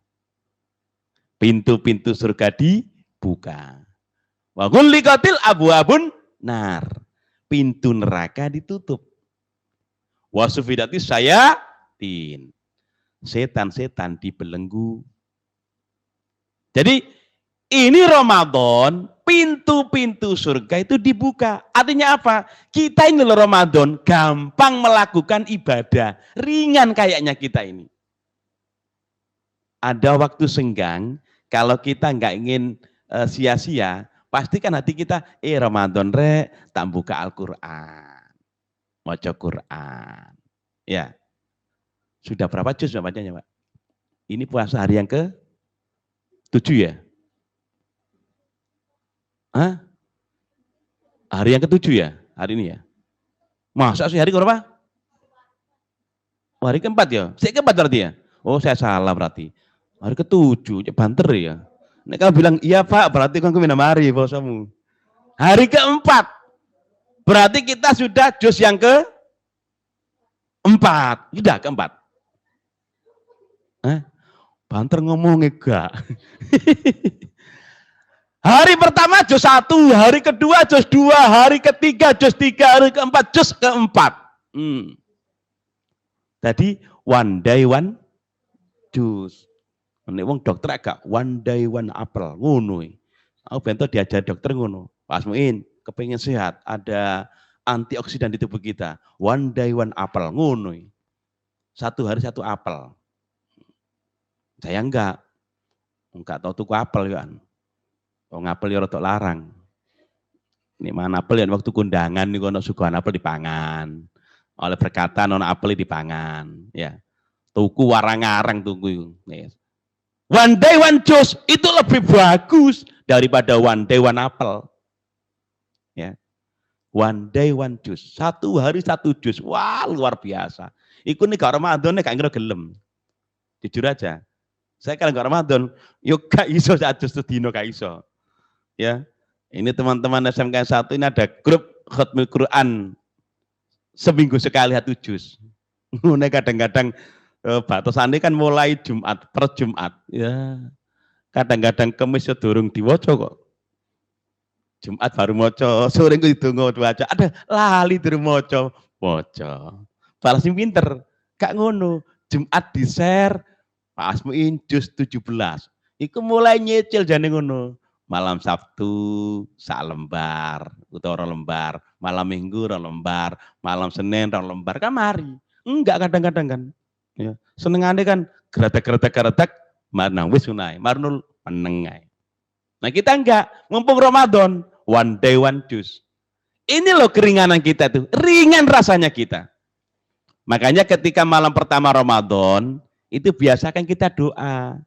Pintu-pintu surga dibuka. Wa ghulliqatil abwabun nar. Pintu neraka ditutup. Wa sufidatis syayatin. Setan-setan dibelenggu. Jadi ini Ramadan, pintu-pintu surga itu dibuka. Artinya apa? Kita ini loh Ramadan gampang melakukan ibadah. Ringan kayaknya kita ini. Ada waktu senggang, kalau kita nggak ingin sia-sia, pasti kan hati kita, Ramadan tak buka Al-Quran. Maca Quran. Ya. Sudah berapa juz bacanya Pak? Ini puasa hari yang ke-7 ya? Hah? Hari yang ke-7 ya? Hari ini ya? Masa sih hari ke-berapa? Hari ke-4 ya? Saya ke-4 berarti ya? Oh saya salah berarti. Hari ke-7, banter ya? Nek kamu bilang, iya Pak, berarti kan minum hari puasamu. Hari ke-4. Berarti kita sudah juz yang ke-4. Sudah ke-4. Banter ngomongnya gak? Hari pertama juz 1, hari kedua juz 2, hari ketiga juz 3, hari keempat juz keempat. Tadi one day one juz. Nek wong dokter agak one day one apel ngono. Aku bento diajar dokter ngono. Pak Asmuin kepengin sehat, ada antioksidan di tubuh kita. One day one apel ngono. Satu hari satu apel. Saya enggak tahu tuku apel kan. Wong apel ya rada larang. Nek mana apel ya waktu kondangan niku ana suguhan apel dipangan. Oleh perkataan ana apel dipangan, ya. Tuku warang-arang tuku. Yes. One day one juz itu lebih bagus daripada one day one apel. Ya. One day one juz. Satu hari satu juz. Wah, luar biasa. Iku nih gak Ramadan nih gak ngira gelem. Jujur aja. Saya kalau gak Ramadan, yuk gak iso saat juz sedino gak iso. Ya. Ini teman-teman SMK 1 ini ada grup khatmul Quran. Seminggu sekali 1 juz. Ini kadang-kadang batasannya kan mulai Jumat per Jumat. Ya. Kadang-kadang Kamis ya durung diwaca kok. Jumat baru maca, sore ku didonga waca. Ada lali durung maca. Balas sing pinter, gak ngono. Jumat di-share Pak Asmuin juz 17. Iku mulai nyicil jane ngono. Malam Sabtu sak lembar, utawa 2 lembar, malam Minggu 2 lembar, malam Senin 2 lembar, kan mari. Enggak kadang-kadang kan. Ya. Senengane kan geretek-geretek marnang wis sunai, marnul menengai. Nah kita enggak, mumpung Ramadan, one day one juz. Ini loh keringanan kita tuh, ringan rasanya kita. Makanya ketika malam pertama Ramadan, itu biasakan kita doa.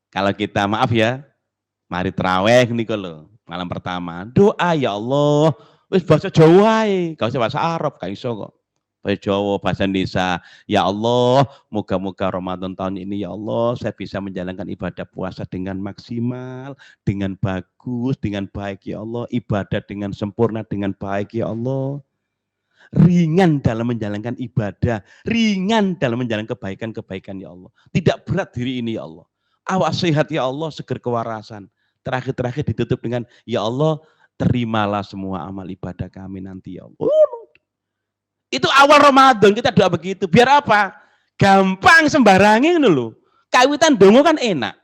Kalau kita maaf ya, mari terawih nih kalau malam pertama, doa ya Allah, wis bahasa Jawa gak usah bahasa Arab, gak iso kok. Bahasa Jawa, bahasa Indonesia. Ya Allah, moga-moga Ramadan tahun ini ya Allah, saya bisa menjalankan ibadah puasa dengan maksimal, dengan bagus, dengan baik ya Allah, ibadah dengan sempurna, dengan baik ya Allah. Ringan dalam menjalankan ibadah, ringan dalam menjalankan kebaikan-kebaikan ya Allah. Tidak berat diri ini ya Allah. Awas sehat ya Allah, seger kewarasan. Terakhir-terakhir ditutup dengan, ya Allah, terimalah semua amal ibadah kami nanti ya Allah. Itu awal Ramadan kita doa begitu. Biar apa? Gampang sembarangnya loh. Kawitan dongo kan enak.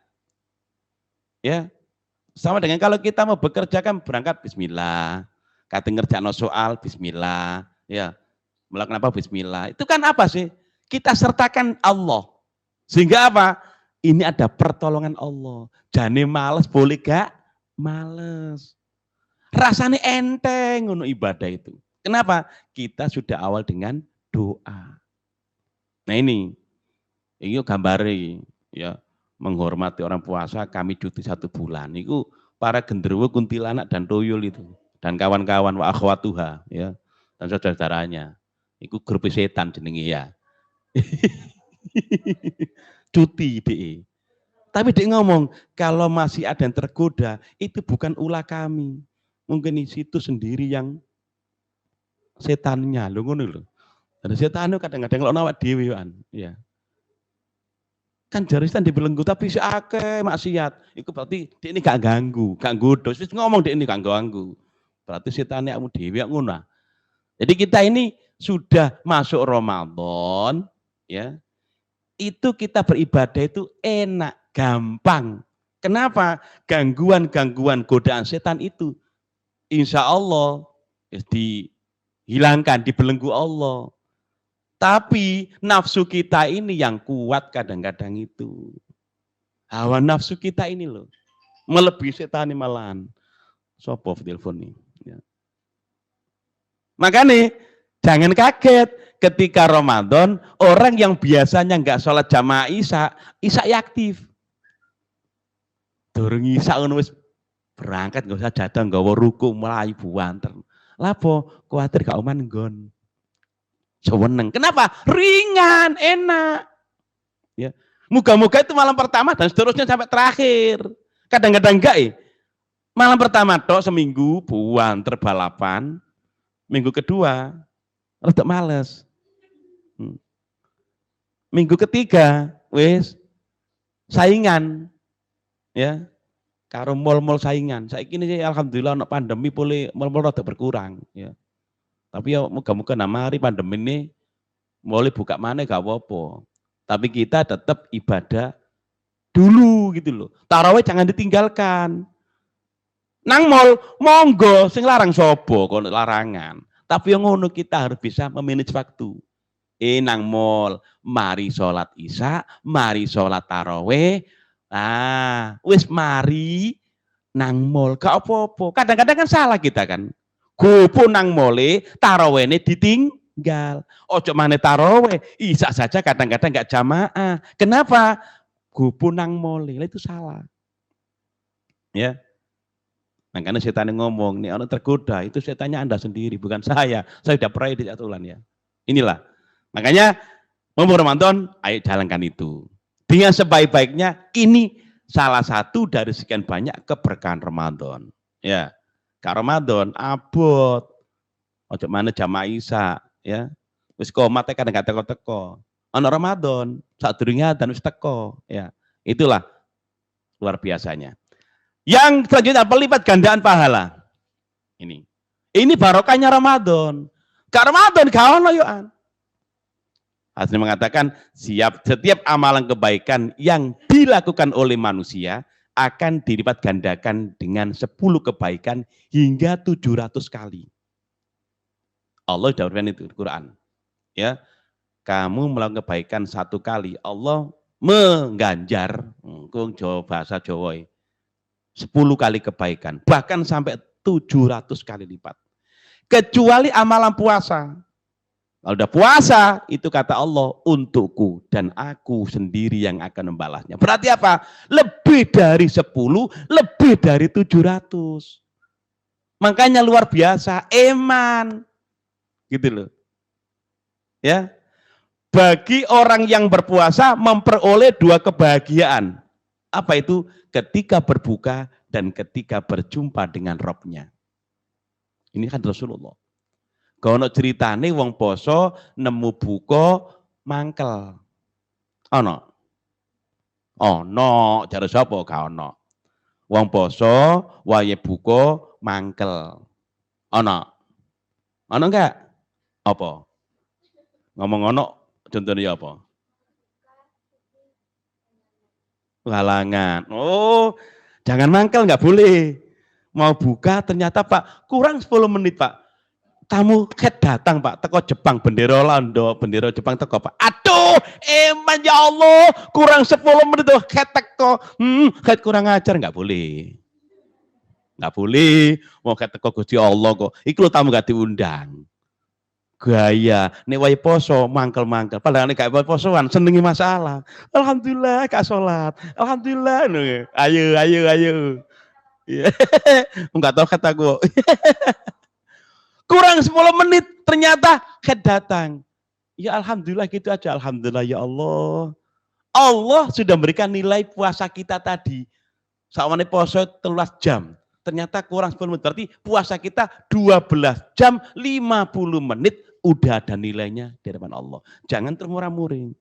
Ya. Sama dengan kalau kita mau bekerja kan berangkat bismillah, kata ngerjakan soal bismillah, ya. Melakukan apa bismillah. Itu kan apa sih? Kita sertakan Allah. Sehingga apa? Ini ada pertolongan Allah. Jane males boleh gak? Males. Rasanya enteng ngono ibadah itu. Kenapa? Kita sudah awal dengan doa. Nah ini gambare ya, menghormati orang puasa, kami cuti 1 bulan. Itu para genderuwo, kuntilanak dan tuyul itu dan kawan-kawan wa akhwatuha ya dan saudara-saudaranya. Itu grup setan jenenge ya. Cuti DE. Tapi dia ngomong, kalau masih ada yang tergoda, itu bukan ulah kami. Mungkin di situ sendiri yang setannya, lo ngono lho. Dan setan itu kadang-kadang lo nawat dewean, ya. Kan jarisan dibelenggu tapi si akeh maksiat. Itu berarti dia ini gak ganggu, gak godo. Terus ngomong dia ini gak ganggu. Berarti setannya kamu dewe ngono. Jadi kita ini sudah masuk Ramadan, ya. Itu kita beribadah itu enak, gampang. Kenapa? Gangguan-gangguan godaan setan itu insya Allah dihilangkan, dibelenggu Allah. Tapi nafsu kita ini yang kuat kadang-kadang itu. Hawa nafsu kita ini loh. Melebihi setan ini malahan. Sopo telepon nih. Ya. Makanya jangan kaget ketika Ramadan, orang yang biasanya nggak sholat jamaah Isya aktif. Durung Isya wis berangkat nggak usah datang nggawa ruku mlayu buanten. Lapo kuatir gak oman nggon. Seweneng. Kenapa? Ringan, enak. Ya. Moga-moga itu malam pertama dan seterusnya sampai terakhir. Kadang-kadang enggak malam pertama tok seminggu buan terbalapan. Minggu kedua rada males. Minggu ketiga wis saingan. Ya. Karo mall-mall saingan. Saiki ini alhamdulillah ana pandemi boleh mall-mall rada berkurang, ya. Tapi ya moga-moga mari pandemi ini mulai buka mana gak apa-apa. Tapi kita tetap ibadah dulu gitu loh. Tarawih jangan ditinggalkan. Nang mall monggo sing larang sobo kono larangan. Tapi yang ngono kita harus bisa memanage waktu. Nang mall mari sholat Isya, mari sholat tarawih. Wis mari nang mall gak apa-apa. Kadang-kadang kan salah kita kan. Gopo nang mole tarawihne ditinggal. Ojo maneh tarawih, Isya saja kadang-kadang enggak jamaah. Kenapa? Gopo nang mole. Itu salah. Ya. Makanya setan ngomong, nih orang tergoda, itu setannya Anda sendiri, bukan saya. Saya sudah pernah di aturan ya. Inilah. Makanya mau Ramadan, ayo jalankan itu. Dengan sebaik-baiknya, ini salah satu dari sekian banyak keberkahan Ramadan. Ya. Kak Ramadan abot. Ojo mana jamaah Isya, ya. Wis komat kadang-kadang teko. Ana Ramadan, sadurunge dan wis teko, ya. Itulah luar biasanya. Yang selanjutnya pelipat gandaan pahala. Ini barokahnya Ramadan. Kak Ramadan gak ono yoan. Asli mengatakan setiap amalan kebaikan yang dilakukan oleh manusia akan dilipat gandakan dengan 10 kebaikan hingga 700 kali. Allah sudah berfirman itu di Quran. Ya, kamu melakukan kebaikan 1 kali, Allah mengganjar, bahasa Jawa, 10 kali kebaikan, bahkan sampai 700 kali lipat. Kecuali amalan puasa. Kalau udah puasa, itu kata Allah, untukku dan aku sendiri yang akan membalasnya. Berarti apa? Lebih dari 10, lebih dari 700. Makanya luar biasa, eman. Gitu loh. Ya. Bagi orang yang berpuasa memperoleh 2 kebahagiaan. Apa itu? Ketika berbuka dan ketika berjumpa dengan Robnya. Ini kan Rasulullah. Kalau ceritane wong poso nemu buka mangkel. Ono. Ono, jare sapa gak ono. Wong poso wayahe buka mangkel. Ono. Ono enggak? Apa? Ngomong ono contohnya apa? Halangan. Oh, Jangan mangkel, nggak boleh. Mau buka ternyata Pak kurang 10 menit Pak. Tamu ket datang Pak, teko Jepang, bendera Londo, bendera Jepang teko Pak. Aduh, eman ya Allah, kurang 10 menit tuh ket teko. Ket kurang ajar, nggak boleh. Nggak boleh, mau ket teko Gusti Allah kok. Iku tamu gak diundang. Gaya, nek wae poso mangkel-mangkel. Padahal nek gak wae posoan senengi masalah. Alhamdulillah gak salat. Alhamdulillah. Ayo, ayo, ayo. Enggak tahu kataku. Kurang 10 menit ternyata head datang. Ya alhamdulillah gitu aja. Alhamdulillah ya Allah. Allah sudah memberikan nilai puasa kita tadi. Sawane poso 13 jam. Ternyata kurang 10 menit. Berarti puasa kita 12 jam 50 menit udah ada nilainya di hadapan Allah. Jangan termurah-muring.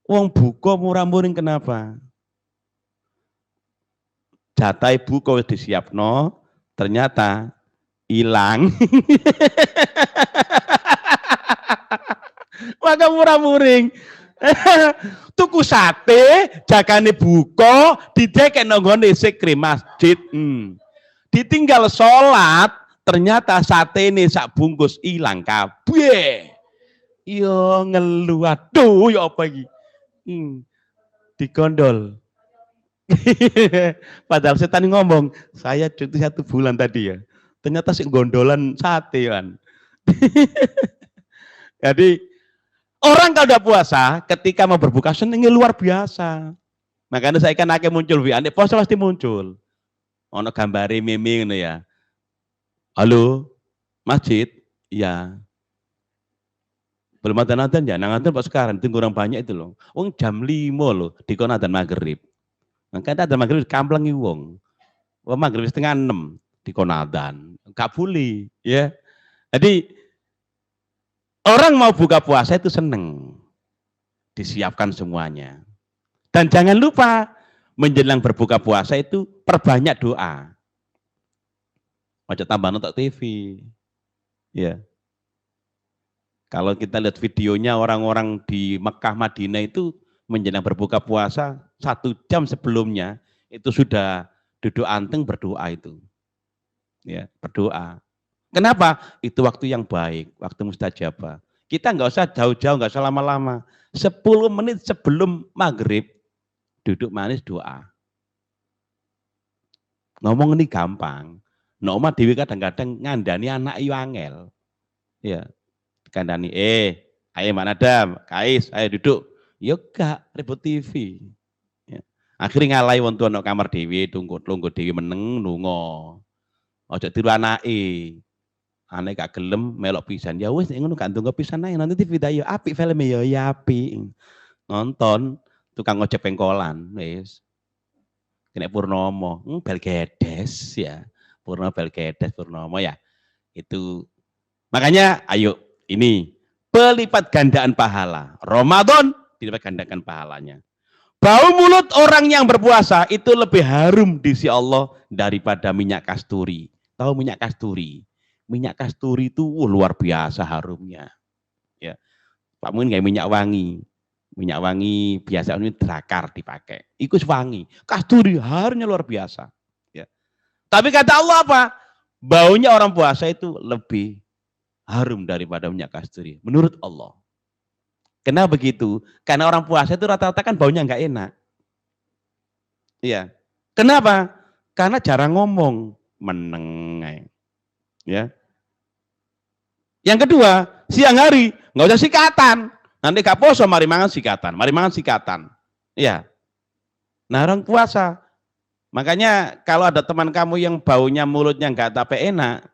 Wong buka murah-muring kenapa? Jatai buka disiapno, ternyata hilang. Maka murah-muring. Tuku sate, jakane buka, didekek nonggone sekre masjid. Ditinggal sholat, ternyata sate ini sak bungkus hilang kabeh. Yo ngeluh, aduh ya apa iki? Digondol. Padahal setan ngomong, saya cuti 1 bulan tadi ya. Ternyata si gondolan sate kan. Jadi orang kalau udah puasa, ketika mau berbuka senengnya luar biasa. Makanya saya kan akan muncul WA, puasa pasti muncul. Ono gambare meme ngono ya. Halo, masjid? Iya. Belum ada adzan ya, nang adzan Pak sekarang, itu kurang banyak itu loh. Wong jam 5 loh, dikon adzan maghrib. Makanya adzan maghrib kamplengi wong. Wong maghrib setengah 6 dikon adzan. Enggak boleh, ya. Jadi orang mau buka puasa itu seneng. Disiapkan semuanya. Dan jangan lupa, menjelang berbuka puasa itu perbanyak doa. Ojo tambah nonton TV. Ya. Kalau kita lihat videonya orang-orang di Mekah Madinah itu menjelang berbuka puasa 1 jam sebelumnya itu sudah duduk anteng berdoa itu. Ya, berdoa. Kenapa? Itu waktu yang baik, waktu mustajabah. Kita nggak usah jauh-jauh, nggak usah lama-lama. 10 menit sebelum maghrib, duduk manis doa. Ngomong ini gampang. Noma dewi kadang-kadang ngandani anak iyo angel. Ya, kandani, ayo mana Adam, Kais, ayo duduk. Yo gak, ribut TV. Ya. Akhirnya ngalai wontu ana kamar dewi, tunggu dewi meneng nungo. Ojo tiru anake. Anake gak gelem melok pisan. Ya wis ngono gak tunggu pisan ae nanti TV yo apik filme yo ya apik. Nonton tukang ojek pengkolan wis. Kena Purnomo, bel gedes ya. Purnomo ya. Itu makanya ayo ini pelipat gandaan pahala. Ramadan dilipat gandakan pahalanya. Bau mulut orang yang berpuasa itu lebih harum di sisi Allah daripada minyak kasturi. Tahu minyak kasturi? Minyak kasturi itu luar biasa harumnya. Ya. Pak mungkin kayak minyak wangi. Minyak wangi biasa ini drakar dipakai. Iku wangi. Kasturi harumnya luar biasa. Ya. Tapi kata Allah apa? Baunya orang puasa itu lebih harum daripada minyak kasturi. Menurut Allah. Kenapa begitu? Karena orang puasa itu rata-rata kan baunya nggak enak. Iya. Kenapa? Karena jarang ngomong. Meneng. Ya. Yang kedua, siang hari nggak usah sikatan. Nanti gak poso, mari mangan sikatan. Iya. Nah orang puasa. Makanya kalau ada teman kamu yang baunya mulutnya nggak tapi enak,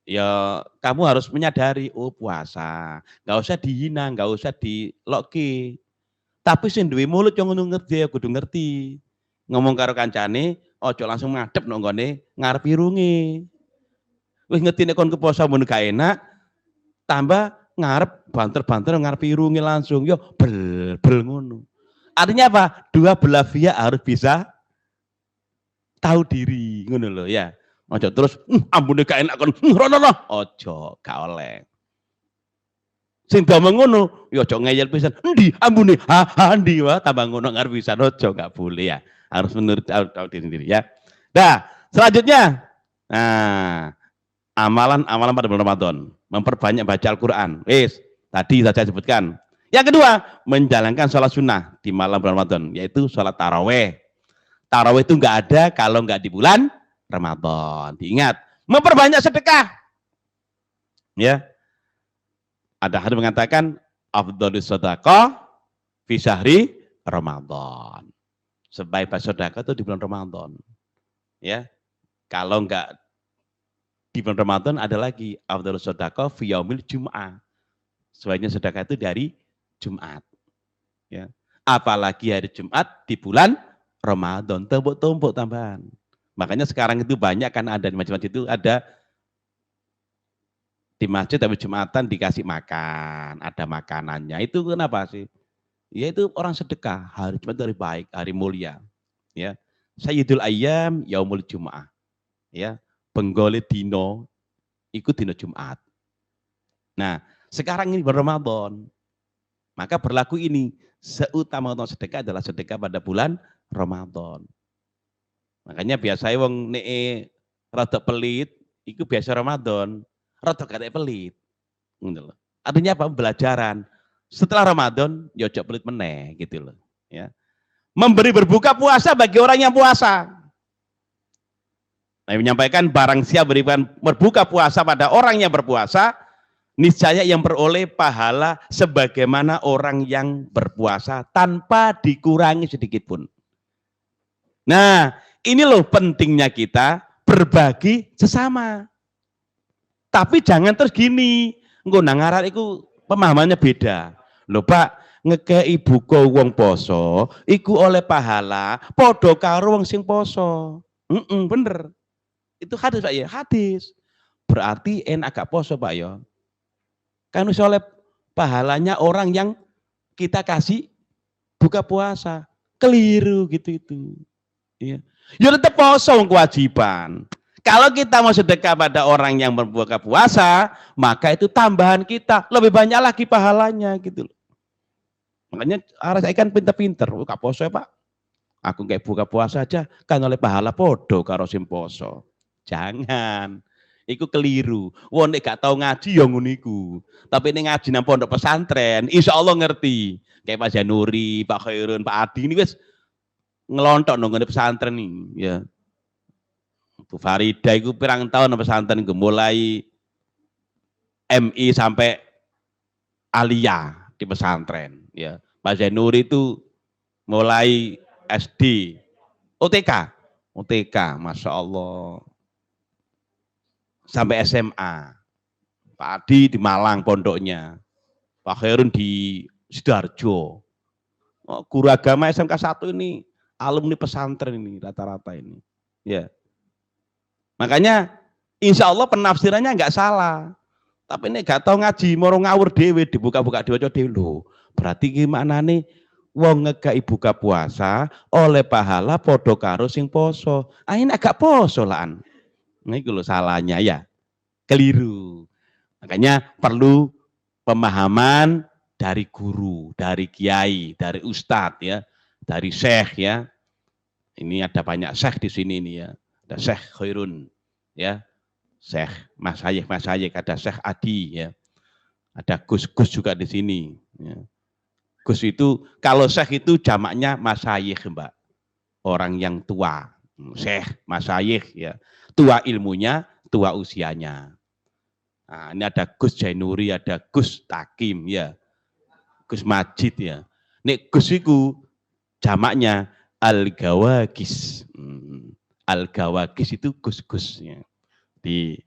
ya kamu harus menyadari, oh puasa. Nggak usah dihina, nggak usah diloki. Tapi sing duwe mulut yang ngerti, ya kudu ngerti. Ngomong karo kancane, ojo langsung ngadep nonggone ngarep irunge. Wis ngerti nek kon keposo mun gak enak, tambah ngarep banter-banter ngarep irunge langsung, yo bel ngono. Artinya apa? Dua belah pihak harus bisa tahu diri, ngono lho ya. Ojo terus ambune gak enak kon rono. Ojo, gak oleh. Sing dameng ngono, ya ojo ngeyel pisan. Endi ambune? Ha endi wae tambah ngono ngarep pisan ojo, gak boleh ya. Harus menurut tahu diri sendiri ya. Nah, selanjutnya, nah, amalan-amalan pada bulan Ramadan, memperbanyak baca Al-Quran. Tadi saya sebutkan. Yang kedua, menjalankan sholat sunnah di malam bulan Ramadan, yaitu sholat taraweh. Taraweh itu nggak ada kalau nggak di bulan Ramadan. Diingat, memperbanyak sedekah. Ya, ada hadis mengatakan afdhalus shadaqah fi syahri Ramadan. Sebaik-baik sedekah itu di bulan Ramadan. Ya, kalau enggak di bulan Ramadan ada lagi afdhalus shadaqah fi yaumil Jum'ah. Sebaiknya sedekah itu dari Jumat. Ya. Apalagi hari Jumat di bulan Ramadan, tumpuk-tumpuk tambahan. Makanya sekarang itu banyak kan ada di masjid-masjid itu ada di masjid tapi Jumatan dikasih makan, ada makanannya. Itu kenapa sih? Ya itu orang sedekah, hari Jumat hari baik, hari mulia. Ya. Sayyidul Ayyam Yaumul Jum'ah. Ya, penggole dino ikut dino Jumat. Nah, sekarang ini bulan Ramadan. Maka berlaku ini, seutama-utama sedekah adalah sedekah pada bulan Ramadan. Makanya biasanya wong nek rada pelit, itu biasa Ramadan. Rada gak pelit. Artinya apa? Belajaran. Setelah Ramadan, ya ojo pelit meneh gitu loh. Ya. Memberi berbuka puasa bagi orang yang puasa. Nah, menyampaikan barang siapa berikan berbuka puasa pada orang yang berpuasa, niscaya yang beroleh pahala sebagaimana orang yang berpuasa tanpa dikurangi sedikit pun. Nah, ini loh pentingnya kita berbagi sesama. Tapi jangan terus gini, engko nang arah iku pemahamannya beda. Lho Pak, ngekei buka wong poso, iku oleh pahala padha karo wong sing poso. Bener. Itu hadis Pak ya, hadis. Berarti enak gak poso Pak ya. Kan oleh pahalanya orang yang kita kasih buka puasa. Keliru gitu itu. Ya, ya tetap poso kewajiban. Kalau kita mau sedekah pada orang yang berbuka puasa, maka itu tambahan kita, lebih banyak lagi pahalanya gitu loh. Makanya harus ikan pinter-pinter, buka poso ya Pak. Aku kayak buka puasa aja, kan oleh pahala podo karo sim poso. Jangan. Iku keliru. Wong nek gak tau ngaji ya ngono iku. Tapi nek ngaji nang pondok pesantren, insyaallah ngerti. Kayak Pak Januri, Pak Khairun, Pak Adi ini wis ngelontok nang pesantren nih, ya. Bu Farida itu pirang tahun pesantren mulai MI sampai Alia di pesantren, ya. Pak Zainuri itu mulai SD, OTK, Masya Allah, sampai SMA. Pak Adi di Malang pondoknya, Pak Khairun di Sidoarjo. Oh, guru agama SMK 1 ini alumni pesantren ini rata-rata ini, ya. Makanya insya Allah penafsirannya nggak salah. Tapi ini gak tahu ngaji, moro ngawur dewe, dibuka-buka diwaca dewe lho. Berarti gimana nih? Wong ngegak buka puasa oleh pahala podo karo sing poso. Ini agak poso lan. Nah itu loh salahnya ya. Keliru. Makanya perlu pemahaman dari guru, dari kiai, dari ustadz ya, dari syekh ya. Ini ada banyak syekh di sini nih ya. Ada Syekh Khairun, ya, Syekh Mas Hayek, ada Syekh Adi, ya, ada Gus juga di sini. Ya. Gus itu, kalau Syekh itu jamaknya Mas Hayek, Mbak, orang yang tua. Syekh Mas Hayek, ya, tua ilmunya, tua usianya. Nah, ini ada Gus Jainuri, ada Gus Takim, ya, Gus Majid, ya. Nek Gus itu jamaknya Al-Gawagis. Al-Gawagis itu gus-gusnya. Di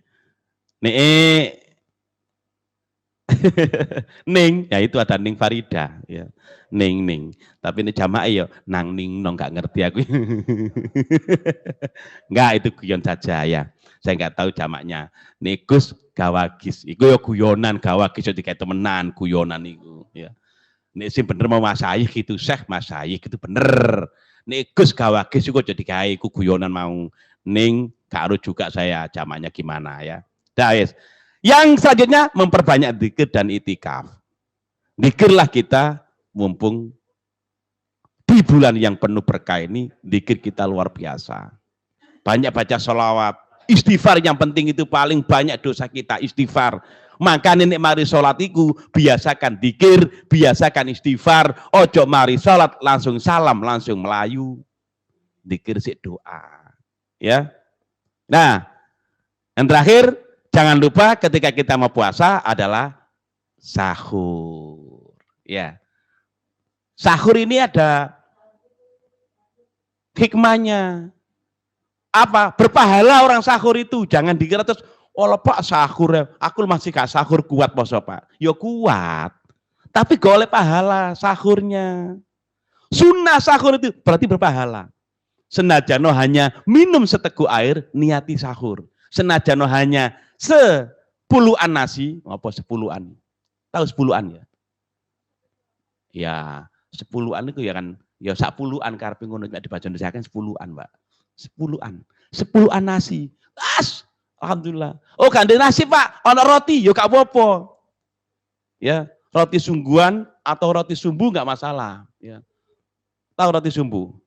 Ning, ya itu ada Ning Farida, ya. Ning. Tapi ini jamaah ya nang ning nong nggak ngerti aku. Enggak, itu guyon saja ya. Saya nggak tahu jamaknya. Gus Gawagis, itu ya guyonan Gawagis jadi kayak temenan guyonan itu, ya. Nek sing bener mau Mas Hayek itu Syekh Mas Hayek itu bener. Nek Gus Gawagis itu jadi kayak guyonan mau. Ning karo juga saya jamaknya gimana ya. Guys, yang selanjutnya memperbanyak zikir dan itikaf. Zikirlah kita mumpung di bulan yang penuh berkah ini, zikir kita luar biasa. Banyak baca sholawat, istighfar yang penting itu paling banyak dosa kita, istighfar. Maka nenek mari sholat iku, biasakan zikir, biasakan istighfar, ojo mari sholat langsung salam, langsung melayu. Zikir sik doa. Ya. Nah, yang terakhir, jangan lupa ketika kita mau puasa adalah sahur. Ya. Sahur ini ada hikmahnya. Apa? Berpahala orang sahur itu. Jangan dikira terus, oh Pak sahur ya. Aku masih gak sahur kuat poso Pak. Ya kuat. Tapi golek pahala sahurnya. Sunnah sahur itu berarti berpahala. Senajano hanya minum seteguk air, niati sahur. Senajano hanya 10-an nasi, apa 10-an? Tahu 10-an ya? Ya, 10-an itu ya kan, ya 10-an karepe ngono nek dibaca Indonesia kan 10-an, Mbak. 10-an nasi. Alhamdulillah. Oh, gak ada nasi, Pak. Ana roti, ya gak apa-apa. Ya, roti sungguhan atau roti sumbu enggak masalah, ya. Tahu roti sumbu?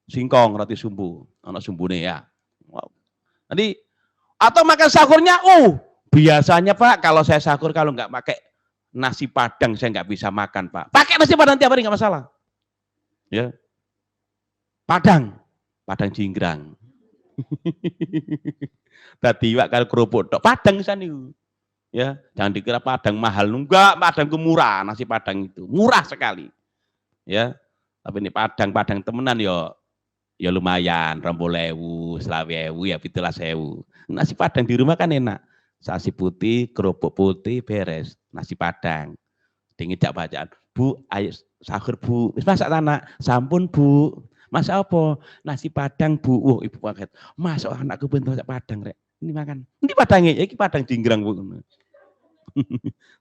Singkong roti sumbu, ana sumbune ya. Wow. Nanti atau makan sahurnya, biasanya Pak kalau saya sahur kalau nggak pakai nasi padang saya nggak bisa makan Pak. Pakai nasi padang tiap hari nggak masalah. Ya, padang jinggrang. Tadi Pak kalau kerupuk tok padang sana itu. Ya, jangan dikira padang mahal, enggak, padang itu murah, nasi padang itu murah sekali. Ya, tapi ini padang temenan ya lumayan, 20.000, 20.000, ya 17.000. Nasi padang di rumah kan enak. Nasi putih, kerupuk putih, beres. Nasi padang. Dingin jak bacaan. Bu, ayo sahur Bu. Wis masak anak. Sampun Bu. Masak apa? Nasi padang Bu. Wah, ibu kaget. Masak anakku bentuk masak padang rek. Ini makan. Ini padangnya, iki padang jinggrang Bu.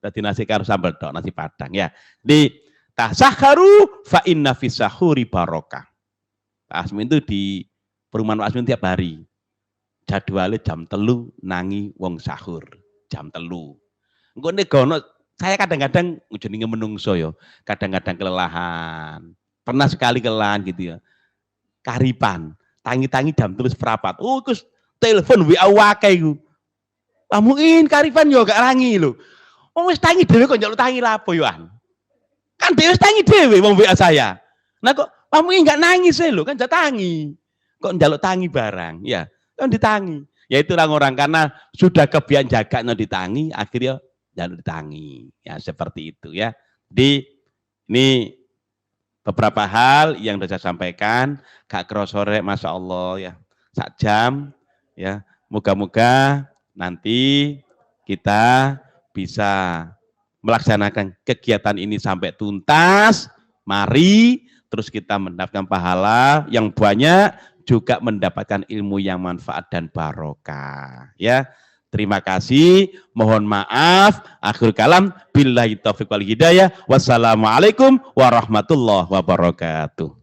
Tadi nasi karo sambal tok, nasi padang ya. Di tasahharu fa inna fis sahuri barokah. Pak Asmin itu di perumahan Pak Asmin tiap hari. Jadwalnya jam 3 nangi wong sahur. Jam 3. Engko nek gono saya kadang-kadang jenenge menungso ya, kadang-kadang kelelahan. Pernah sekali kelelahan gitu ya. Karipan, tangi-tangi jam 3 seprapat. Oh, terus telepon WA wae iku. Pamuin karipan yo gak rangi lho. Wong wis tangi dhewe kok njaluk tangi lapo yo an. Kan dhewe wis tangi dhewe wong WA saya. Nah kok pamuin enggak nangis lho, kan jak tangi. Kok njaluk tangi barang, ya. Kan ditangi. Ya itu orang-orang karena sudah kebiasaan jaga ditangi, akhirnya njaluk ditangi. Ya seperti itu ya. Di ini beberapa hal yang sudah saya sampaikan, gak kerasa rek, Masya Allah ya. 1 jam ya. Moga-moga nanti kita bisa melaksanakan kegiatan ini sampai tuntas. Mari terus kita mendapatkan pahala yang banyak, juga mendapatkan ilmu yang manfaat dan barokah. Ya, terima kasih. Mohon maaf. Akhir kalam. Billahi taufiq wal hidayah. Wassalamualaikum warahmatullahi wabarakatuh.